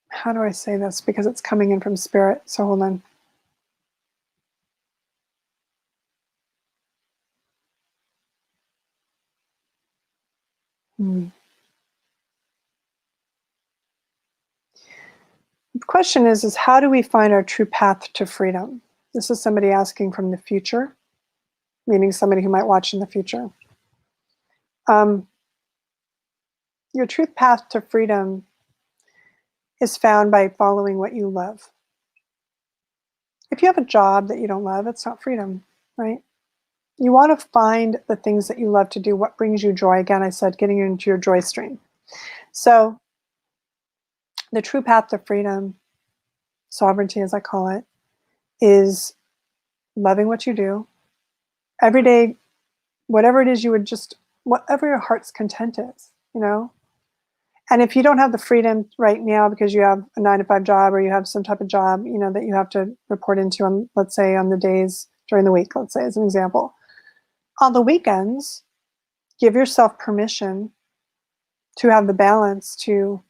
How do I say this? Because it's coming in from spirit. So hold on. The question is how do we find our true path to freedom? This is somebody asking from the future, meaning somebody who might watch in the future. Your true path to freedom is found by following what you love. If you have a job that you don't love, it's not freedom, right? You want to find the things that you love to do, what brings you joy. Again, I said getting into your joy stream. So the true path to freedom, sovereignty as I call it, is loving what you do. Every day, whatever it is you would just, whatever your heart's content is, you know? And if you don't have the freedom right now because you have a 9-to-5 job or you have some type of job, you know, that you have to report into on, let's say on the days during the week, let's say as an example. On the weekends, give yourself permission to have the balance to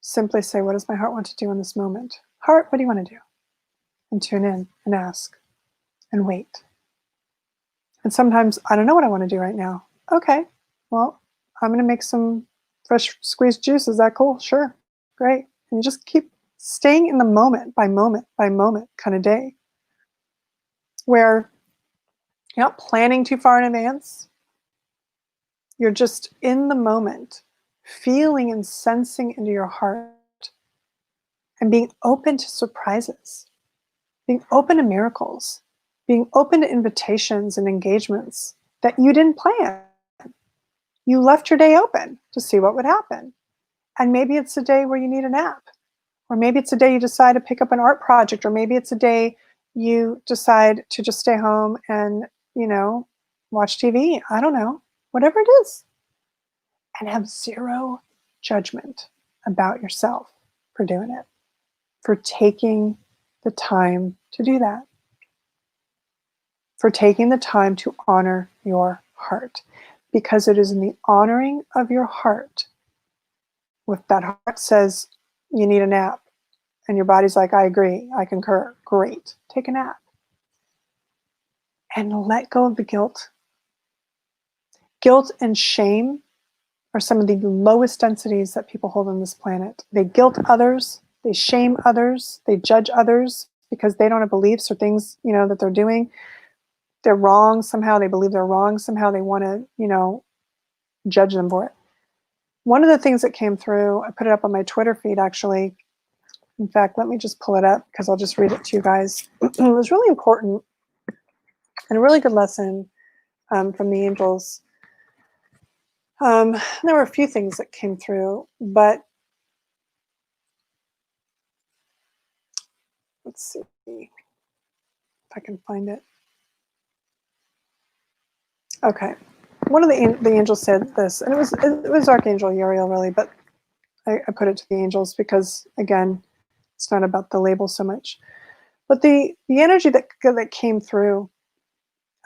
simply say, what does my heart want to do in this moment? Heart, what do you want to do? And tune in and ask and wait. And sometimes, I don't know what I want to do right now. Okay, well, I'm going to make some fresh squeezed juice. Is that cool? Sure, great. And you just keep staying in the moment by moment kind of day where you're not planning too far in advance. You're just in the moment, feeling and sensing into your heart and being open to surprises, being open to miracles, being open to invitations and engagements that you didn't plan. You left your day open to see what would happen. And maybe it's a day where you need a nap. Or maybe it's a day you decide to pick up an art project. Or maybe it's a day you decide to just stay home and, you know, watch TV. I don't know. Whatever it is. And have zero judgment about yourself for doing it. For taking the time to do that. For taking the time to honor your heart. Because it is in the honoring of your heart, if that heart says you need a nap, and your body's like, I agree, I concur, great, take a nap. And let go of the guilt. Guilt and shame are some of the lowest densities that people hold on this planet. They guilt others, they shame others, they judge others because they don't have beliefs or things, you know, that they're doing. They're wrong somehow, they believe they're wrong somehow, they want to, you know, judge them for it. One of the things that came through, I put it up on my Twitter feed actually. In fact, let me just pull it up because I'll just read it to you guys. It was really important and a really good lesson from the angels. There were a few things that came through, but let's see if I can find it. Okay. One of the angels said this, and it was Archangel Uriel really, but I put it to the angels because, again, it's not about the label so much. But the energy that came through,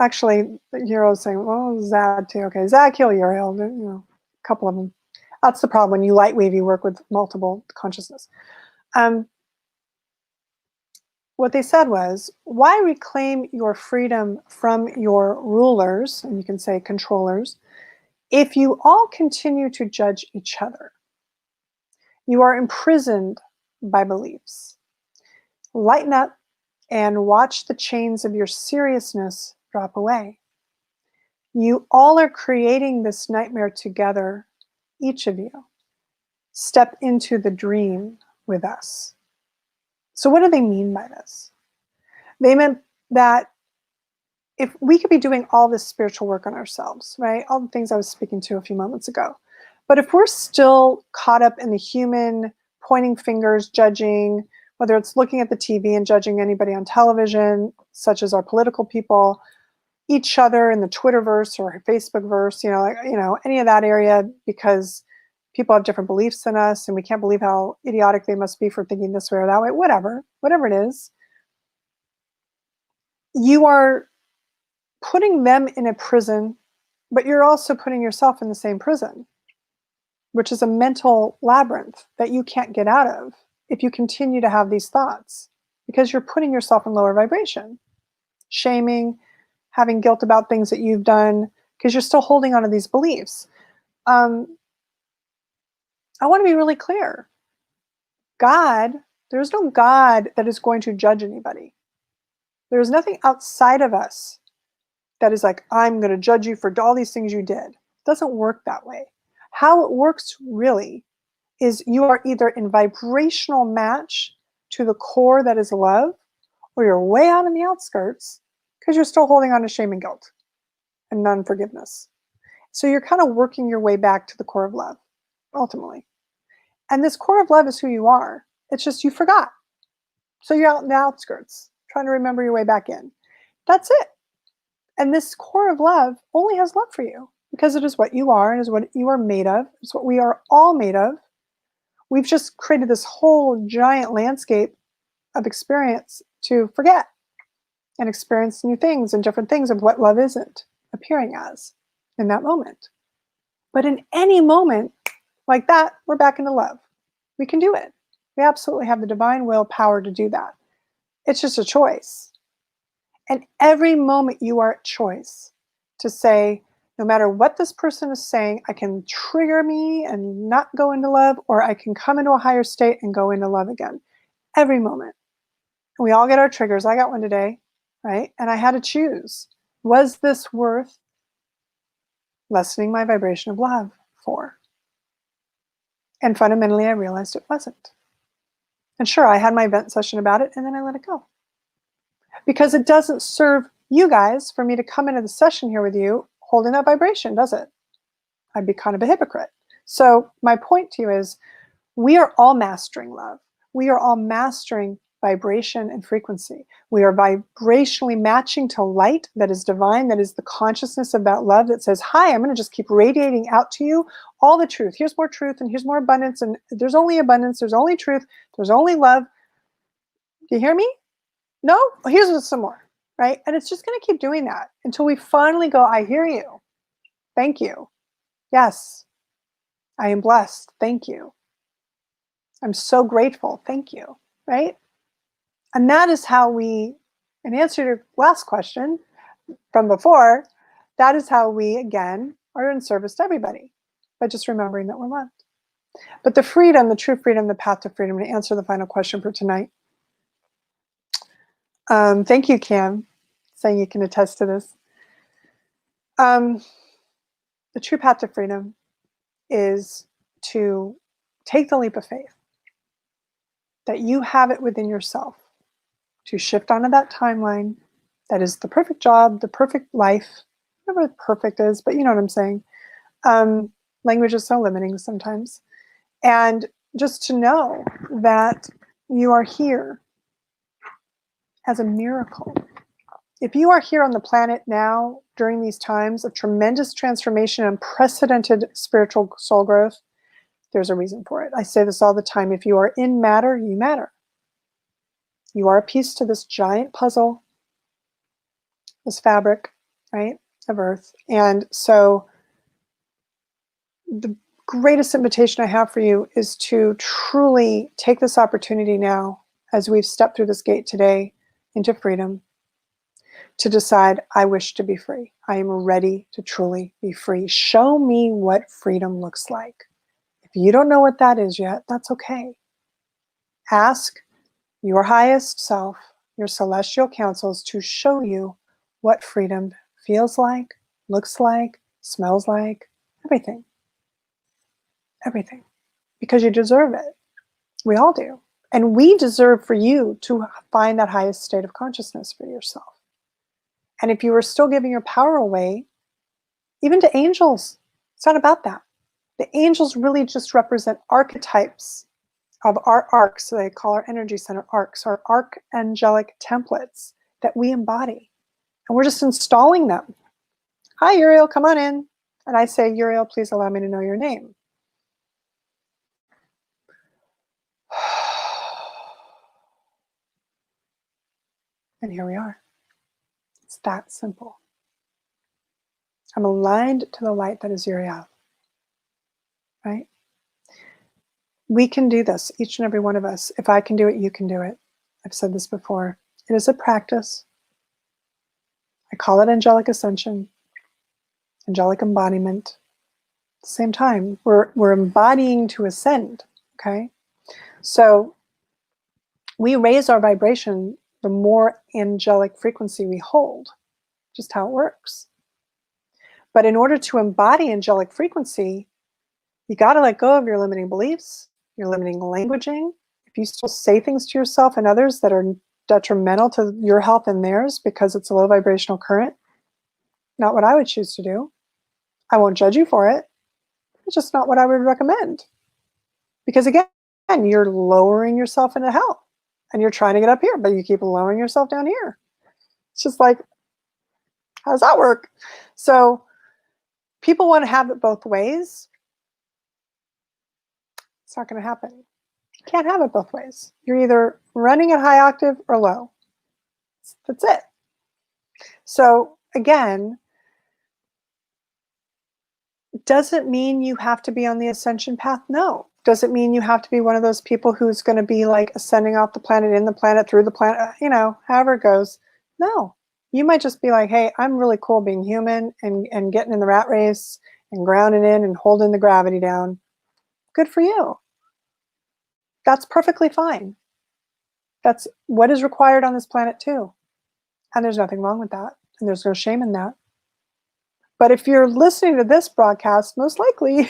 actually, Uriel is saying, well, Zad too. Okay, Zadkiel, Uriel, you know, a couple of them. That's the problem when you light wave, you work with multiple consciousness. What they said was, why reclaim your freedom from your rulers, and you can say controllers, if you all continue to judge each other? You are imprisoned by beliefs. Lighten up and watch the chains of your seriousness drop away. You all are creating this nightmare together, each of you. Step into the dream with us. So what do they mean by this? They meant that if we could be doing all this spiritual work on ourselves, right? All the things I was speaking to a few moments ago. But if we're still caught up in the human pointing fingers, judging, whether it's looking at the TV and judging anybody on television, such as our political people, each other in the Twitterverse or Facebookverse, any of that area, because people have different beliefs than us and we can't believe how idiotic they must be for thinking this way or that way, whatever it is, you are putting them in a prison, but you're also putting yourself in the same prison, which is a mental labyrinth that you can't get out of if you continue to have these thoughts, because you're putting yourself in lower vibration, shaming, having guilt about things that you've done, because you're still holding on to these beliefs. I want to be really clear. There's no God that is going to judge anybody. There's nothing outside of us that is like, I'm going to judge you for all these things you did. It doesn't work that way. How it works really is you are either in vibrational match to the core that is love, or you're way out in the outskirts because you're still holding on to shame and guilt and non-forgiveness. So you're kind of working your way back to the core of love, ultimately. And this core of love is who you are. It's just you forgot. So you're out in the outskirts, trying to remember your way back in. That's it. And this core of love only has love for you because it is what you are and is what you are made of. It's what we are all made of. We've just created this whole giant landscape of experience to forget and experience new things and different things of what love isn't appearing as in that moment. But in any moment like that, we're back into love. We can do it. We absolutely have the divine will power to do that. It's just a choice. And every moment you are at choice to say, no matter what this person is saying, I can trigger me and not go into love, or I can come into a higher state and go into love again. Every moment. And we all get our triggers. I got one today, right? And I had to choose. Was this worth lessening my vibration of love for? And fundamentally, I realized it wasn't. And sure, I had my vent session about it, and then I let it go. Because it doesn't serve you guys for me to come into the session here with you holding that vibration, does it? I'd be kind of a hypocrite. So my point to you is, we are all mastering love. We are all mastering vibration and frequency. We are vibrationally matching to light that is divine, that is the consciousness of that love that says, hi, I'm going to just keep radiating out to you all the truth. Here's more truth and here's more abundance. And there's only abundance. There's only truth. There's only love. Do you hear me? No? Well, here's some more, right? And it's just going to keep doing that until we finally go, I hear you. Thank you. Yes, I am blessed. Thank you. I'm so grateful. Thank you. Right? And that is how we, in answer to your last question from before, that is how we, again, are in service to everybody by just remembering that we're loved. But the freedom, the true freedom, the path to freedom, to answer the final question for tonight. Thank you, Cam, saying you can attest to this. The true path to freedom is to take the leap of faith that you have it within yourself to shift onto that timeline that is the perfect job, the perfect life, whatever perfect is, but you know what I'm saying. Language is so limiting sometimes. And just to know that you are here as a miracle. If you are here on the planet now during these times of tremendous transformation and unprecedented spiritual soul growth, there's a reason for it. I say this all the time. If you are in matter, you matter. You are a piece to this giant puzzle, this fabric, right, of Earth. And so the greatest invitation I have for you is to truly take this opportunity now, as we've stepped through this gate today into freedom, to decide, I wish to be free. I am ready to truly be free. Show me what freedom looks like. If you don't know what that is yet, that's okay. Ask your highest self, your celestial councils, to show you what freedom feels like, looks like, smells like, everything. Everything. Because you deserve it. We all do. And we deserve for you to find that highest state of consciousness for yourself. And if you are still giving your power away, even to angels, it's not about that. The angels really just represent archetypes of our arcs. So they call our energy center arcs, our angelic templates that we embody. And we're just installing them. Hi, Uriel, come on in. And I say, Uriel, please allow me to know your name. And here we are. It's that simple. I'm aligned to the light that is Uriel, right? We can do this, each and every one of us. If I can do it, you can do it. I've said this before. It is a practice. I call it angelic ascension, angelic embodiment. At the same time, we're embodying to ascend, okay? So we raise our vibration the more angelic frequency we hold, just how it works. But in order to embody angelic frequency, you got to let go of your limiting beliefs, your limiting languaging. If you still say things to yourself and others that are detrimental to your health and theirs because it's a low vibrational current, not what I would choose to do. I won't judge you for it. It's just not what I would recommend. Because again, you're lowering yourself into hell and you're trying to get up here, but you keep lowering yourself down here. It's just like, how does that work? So people want to have it both ways. It's not going to happen. You can't have it both ways. You're either running at high octave or low. That's it. So again, does it mean you have to be on the ascension path? No. Does it mean you have to be one of those people who's going to be like ascending off the planet, in the planet, through the planet, you know, however it goes? No. You might just be like, hey, I'm really cool being human and getting in the rat race and grounding in and holding the gravity down. Good for you. That's perfectly fine. That's what is required on this planet too. And there's nothing wrong with that. And there's no shame in that. But if you're listening to this broadcast, most likely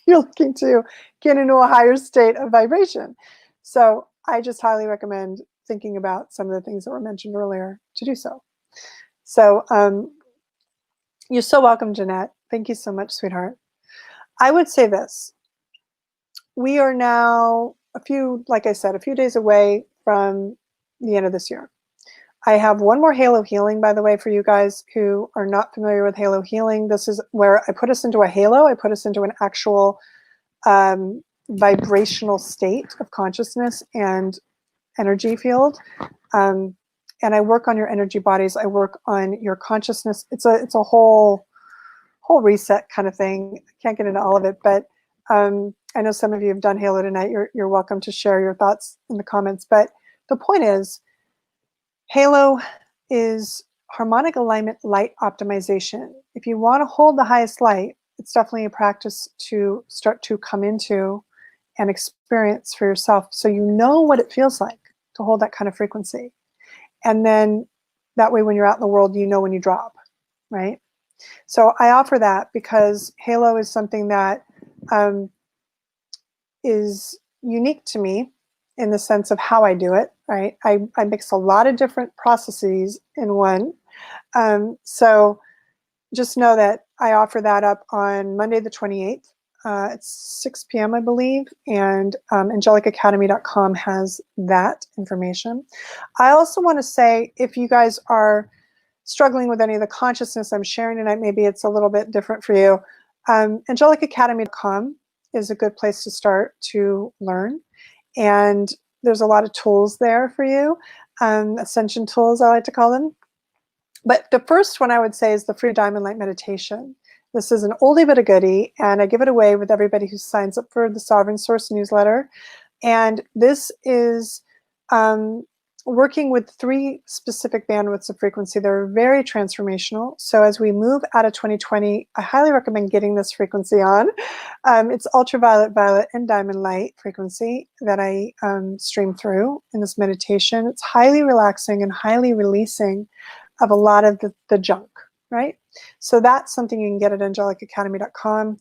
you're looking to get into a higher state of vibration. So I just highly recommend thinking about some of the things that were mentioned earlier to do so. So you're so welcome, Jeanette. Thank you so much, sweetheart. I would say this. We are now like I said, a few days away from the end of this year. I have one more Halo healing, by the way, for you guys who are not familiar with Halo healing. This is where I put us into a halo. I put us into an actual vibrational state of consciousness and energy field. And I work on your energy bodies. I work on your consciousness. It's a whole reset kind of thing. I can't get into all of it, but I know some of you have done Halo tonight. You're welcome to share your thoughts in the comments. But the point is, Halo is harmonic alignment light optimization. If you want to hold the highest light, it's definitely a practice to start to come into and experience for yourself so you know what it feels like to hold that kind of frequency. And then that way when you're out in the world, you know when you drop, right? So I offer that because Halo is something that is unique to me in the sense of how I do it, right? I mix a lot of different processes in one. So just know that I offer that up on Monday the 28th. It's 6 p.m. I believe, and angelicacademy.com has that information. I also want to say, if you guys are struggling with any of the consciousness I'm sharing tonight, maybe it's a little bit different for you, angelicacademy.com is a good place to start to learn. And there's a lot of tools there for you, ascension tools, I like to call them. But the first one I would say is the free Diamond Light meditation. This is an oldie but a goodie, and I give it away with everybody who signs up for the Sovereign Source newsletter. And this is working with 3 specific bandwidths of frequency. They're very transformational. So as we move out of 2020, I highly recommend getting this frequency on. It's ultraviolet, violet, and diamond light frequency that I stream through in this meditation. It's highly relaxing and highly releasing of a lot of the junk, right? So that's something you can get at angelicacademy.com.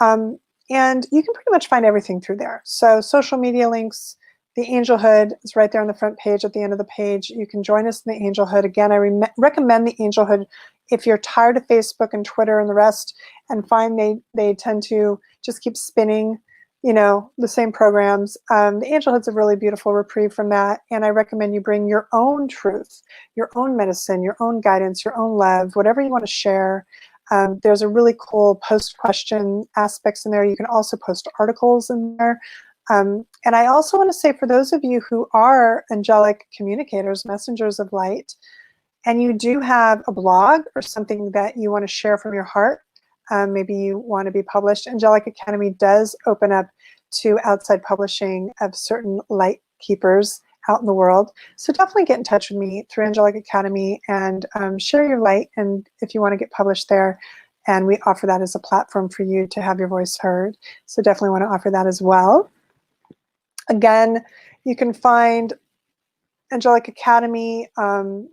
And you can pretty much find everything through there. So social media links, The Angelhood is right there on the front page at the end of the page. You can join us in the Angelhood. Again, I recommend the Angelhood if you're tired of Facebook and Twitter and the rest and find they tend to just keep spinning, you know, the same programs. The Angelhood's a really beautiful reprieve from that. And I recommend you bring your own truth, your own medicine, your own guidance, your own love, whatever you want to share. There's a really cool post question aspects in there. You can also post articles in there. And I also want to say, for those of you who are angelic communicators, messengers of light, and you do have a blog or something that you want to share from your heart, maybe you want to be published, Angelic Academy does open up to outside publishing of certain light keepers out in the world. So definitely get in touch with me through Angelic Academy and share your light, and if you want to get published there. And we offer that as a platform for you to have your voice heard. So definitely want to offer that as well. Again, you can find Angelic Academy on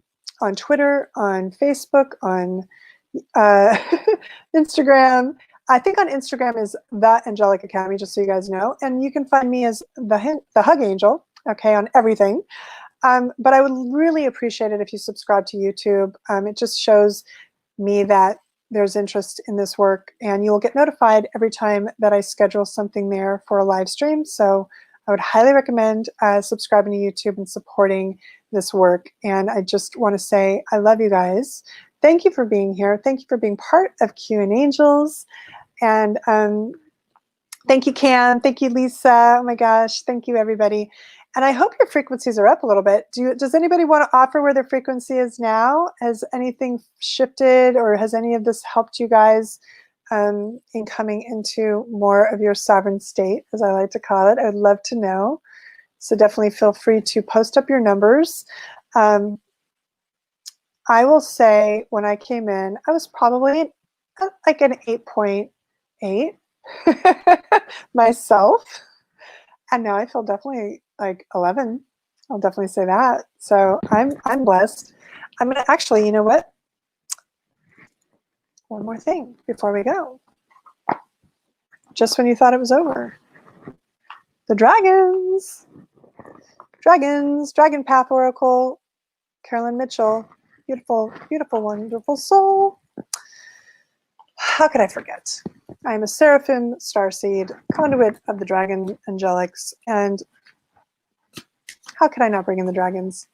Twitter, on Facebook, on Instagram. I think on Instagram is The Angelic Academy, just so you guys know. And you can find me as the Hug Angel, okay, on everything. But I would really appreciate it if you subscribe to YouTube. It just shows me that there's interest in this work, and you'll get notified every time that I schedule something there for a live stream. So I would highly recommend subscribing to YouTube and supporting this work. And I just want to say I love you guys. Thank you for being here. Thank you for being part of Q&Angels. And thank you, Cam. Thank you, Lisa. Oh my gosh. Thank you, everybody. And I hope your frequencies are up a little bit. Does anybody want to offer where their frequency is now? Has anything shifted, or has any of this helped you guys in coming into more of your sovereign state, as I like to call it? I'd love to know. So definitely feel free to post up your numbers. I will say when I came in, I was probably like an 8.8 myself. And now I feel definitely like 11. I'll definitely say that. So I'm blessed. I'm gonna actually, you know what? One more thing before we go. Just when you thought it was over, the dragons, Dragon Path Oracle, Carolyn Mitchell, beautiful, beautiful, wonderful soul. How could I forget? I am a Seraphim Starseed, conduit of the Dragon Angelics, and how could I not bring in the dragons?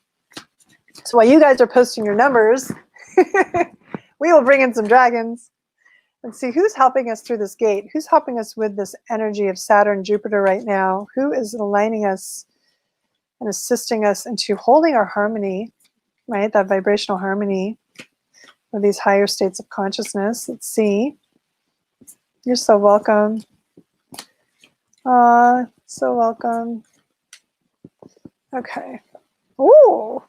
So while you guys are posting your numbers, we will bring in some dragons and see who's helping us through this gate. Who's helping us with this energy of Saturn, Jupiter right now? Who is aligning us and assisting us into holding our harmony, right? That vibrational harmony of these higher states of consciousness. Let's see. You're so welcome. So welcome. Okay. Ooh.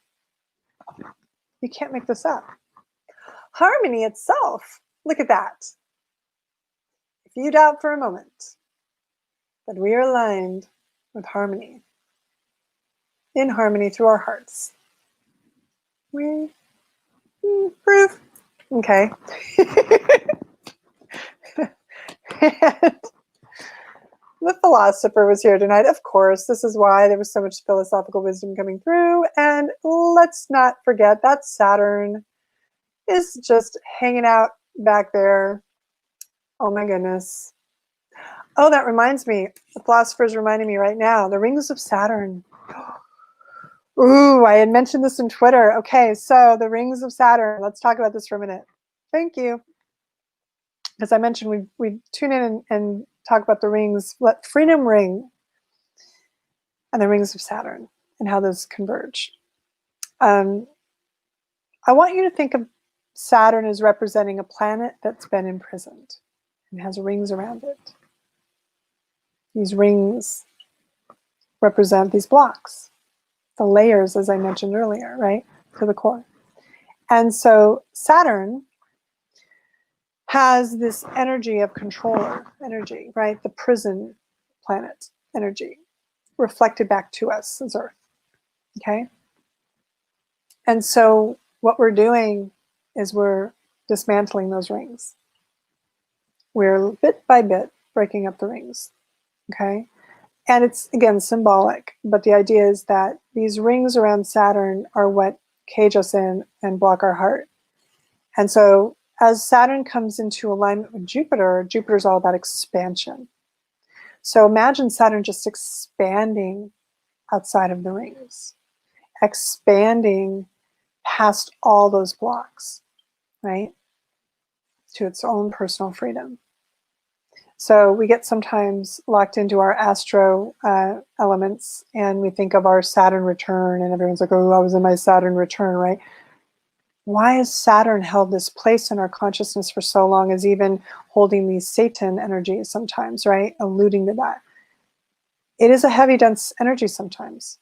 You can't make this up. Harmony itself. Look at that. If you doubt for a moment that we are aligned with harmony, in harmony through our hearts, we proof. Okay. And the philosopher was here tonight. Of course, this is why there was so much philosophical wisdom coming through. And let's not forget that Saturn is just hanging out back there. Oh my goodness. Oh, that reminds me. The philosopher is reminding me right now. The rings of Saturn. Ooh, I had mentioned this on Twitter. Okay, so the rings of Saturn. Let's talk about this for a minute. Thank you. As I mentioned, we tune in and talk about the rings, Freedom Ring and the rings of Saturn and how those converge. I want you to think of Saturn as representing a planet that's been imprisoned and has rings around it. These rings represent these blocks, the layers, as I mentioned earlier, right, to the core. And so Saturn has this energy of controller energy, right? The prison planet energy reflected back to us as Earth, okay? And so what we're doing is we're dismantling those rings. We're bit by bit breaking up the rings, okay? And it's, again, symbolic, but the idea is that these rings around Saturn are what cage us in and block our heart. And so as Saturn comes into alignment with Jupiter, Jupiter's all about expansion. So imagine Saturn just expanding outside of the rings, expanding past all those blocks, right, to its own personal freedom. So we get sometimes locked into our astro elements, and we think of our Saturn return, and everyone's like, oh, I was in my Saturn return, right? Why has Saturn held this place in our consciousness for so long, as even holding these Satan energies sometimes, right? Alluding to that. It is a heavy, dense energy sometimes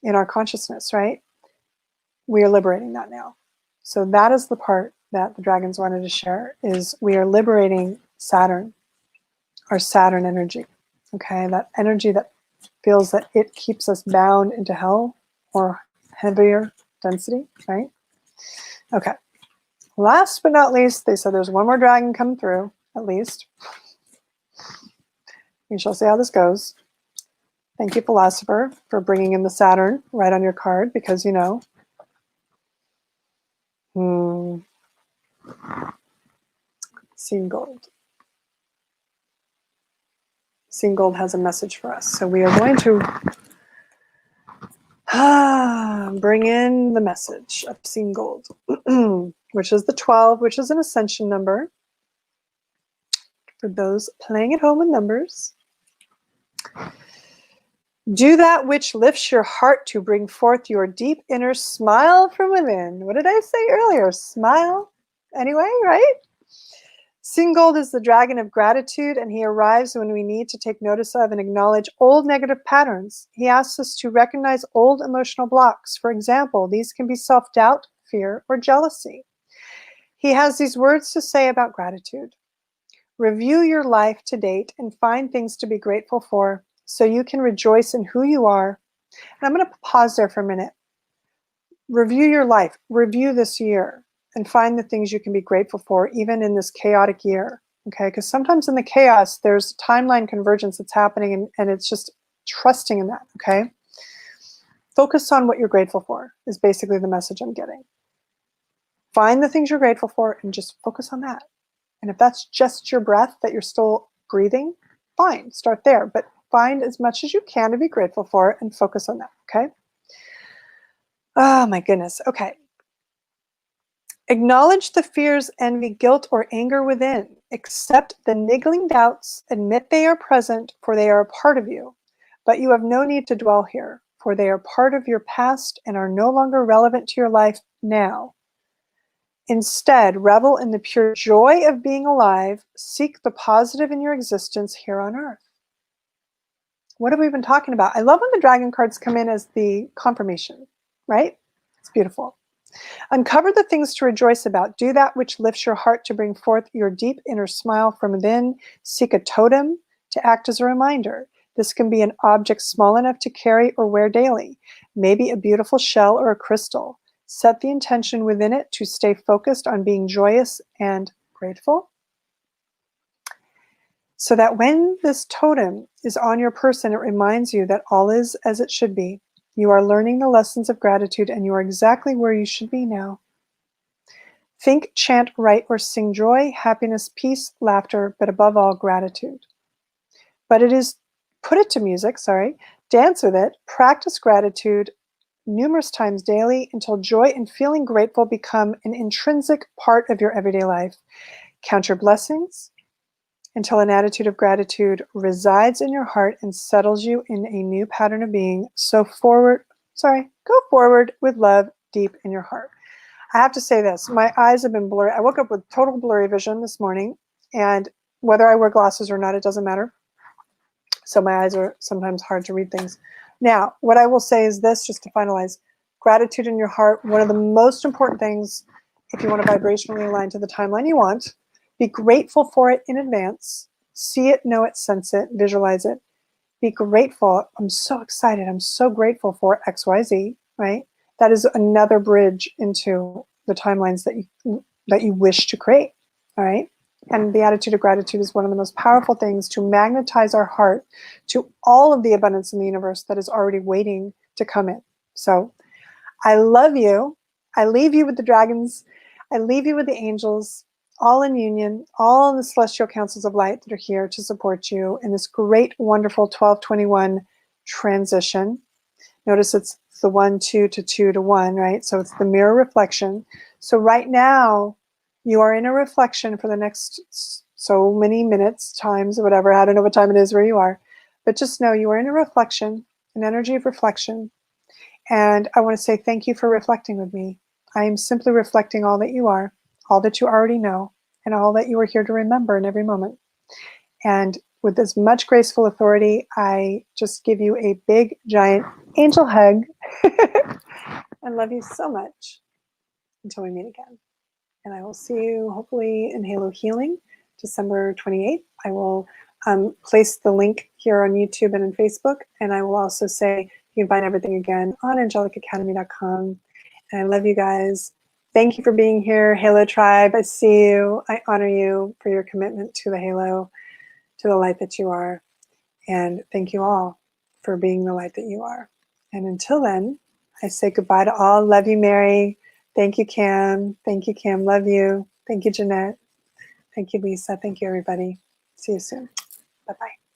in our consciousness, right? We are liberating that now. So that is the part that the dragons wanted to share, is we are liberating Saturn, our Saturn energy, okay? That energy that feels that it keeps us bound into hell or heavier density, right? Okay. Last but not least, they said there's one more dragon come through, at least. We shall see how this goes. Thank you, Philosopher, for bringing in the Saturn right on your card, because, you know, Seen Gold. Seen Gold has a message for us. So we are going to bring in the message of Seen Gold, which is the 12, which is an ascension number. For those playing at home with numbers. Do that which lifts your heart to bring forth your deep inner smile from within. What did I say earlier? Smile? Anyway, right? Seen Gold is the dragon of gratitude, and he arrives when we need to take notice of and acknowledge old negative patterns. He asks us to recognize old emotional blocks. For example, these can be self-doubt, fear, or jealousy. He has these words to say about gratitude. Review your life to date and find things to be grateful for so you can rejoice in who you are. And I'm going to pause there for a minute. Review your life. Review this year and find the things you can be grateful for, even in this chaotic year. Okay, because sometimes in the chaos, there's timeline convergence that's happening, and it's just trusting in that. Okay, focus on what you're grateful for is basically the message I'm getting. Find the things you're grateful for and just focus on that. And if that's just your breath that you're still breathing, fine, start there. But find as much as you can to be grateful for and focus on that, okay? Oh my goodness, okay. Acknowledge the fears, envy, guilt, or anger within. Accept the niggling doubts, admit they are present, for they are a part of you. But you have no need to dwell here, for they are part of your past and are no longer relevant to your life now. Instead, revel in the pure joy of being alive. Seek the positive in your existence here on earth. What have we been talking about? I love when the dragon cards come in as the confirmation, right? It's beautiful. Uncover the things to rejoice about. Do that which lifts your heart to bring forth your deep inner smile from within. Seek a totem to act as a reminder. This can be an object small enough to carry or wear daily, maybe a beautiful shell or a crystal. Set the intention within it to stay focused on being joyous and grateful, so that when this totem is on your person, it reminds you that all is as it should be. You are learning the lessons of gratitude, and you are exactly where you should be now. Think, chant, write, or sing joy, happiness, peace, laughter, but above all, gratitude. But it is, put it to music, dance with it, practice gratitude numerous times daily until joy and feeling grateful become an intrinsic part of your everyday life. Count your blessings until an attitude of gratitude resides in your heart and settles you in a new pattern of being. Go forward with love deep in your heart. I have to say this, my eyes have been blurry. I woke up with total blurry vision this morning, and whether I wear glasses or not, it doesn't matter. So my eyes are sometimes hard to read things. Now, what I will say is this, just to finalize, gratitude in your heart, one of the most important things, if you want to vibrationally align to the timeline you want, be grateful for it in advance. See it, know it, sense it, visualize it. Be grateful. I'm so excited. I'm so grateful for XYZ, right? That is another bridge into the timelines that you wish to create, all right? And the attitude of gratitude is one of the most powerful things to magnetize our heart to all of the abundance in the universe that is already waiting to come in. So I love you. I leave you with the dragons. I leave you with the angels, all in union, all the celestial councils of light that are here to support you in this great, wonderful 1221 transition. Notice it's the 1, 2 to 2 to 1, right? So it's the mirror reflection. So right now, you are in a reflection for the next so many minutes, times, whatever. I don't know what time it is where you are. But just know you are in a reflection, an energy of reflection. And I want to say thank you for reflecting with me. I am simply reflecting all that you are, all that you already know, and all that you are here to remember in every moment. And with as much graceful authority, I just give you a big, giant angel hug and love you so much until we meet again. And I will see you hopefully in Halo Healing, December 28th. I will place the link here on YouTube and on Facebook. And I will also say you can find everything again on angelicacademy.com. And I love you guys. Thank you for being here, Halo Tribe. I see you. I honor you for your commitment to the Halo, to the light that you are. And thank you all for being the light that you are. And until then, I say goodbye to all. Love you, Mary. Thank you, Cam. Thank you, Cam. Love you. Thank you, Jeanette. Thank you, Lisa. Thank you, everybody. See you soon. Bye-bye.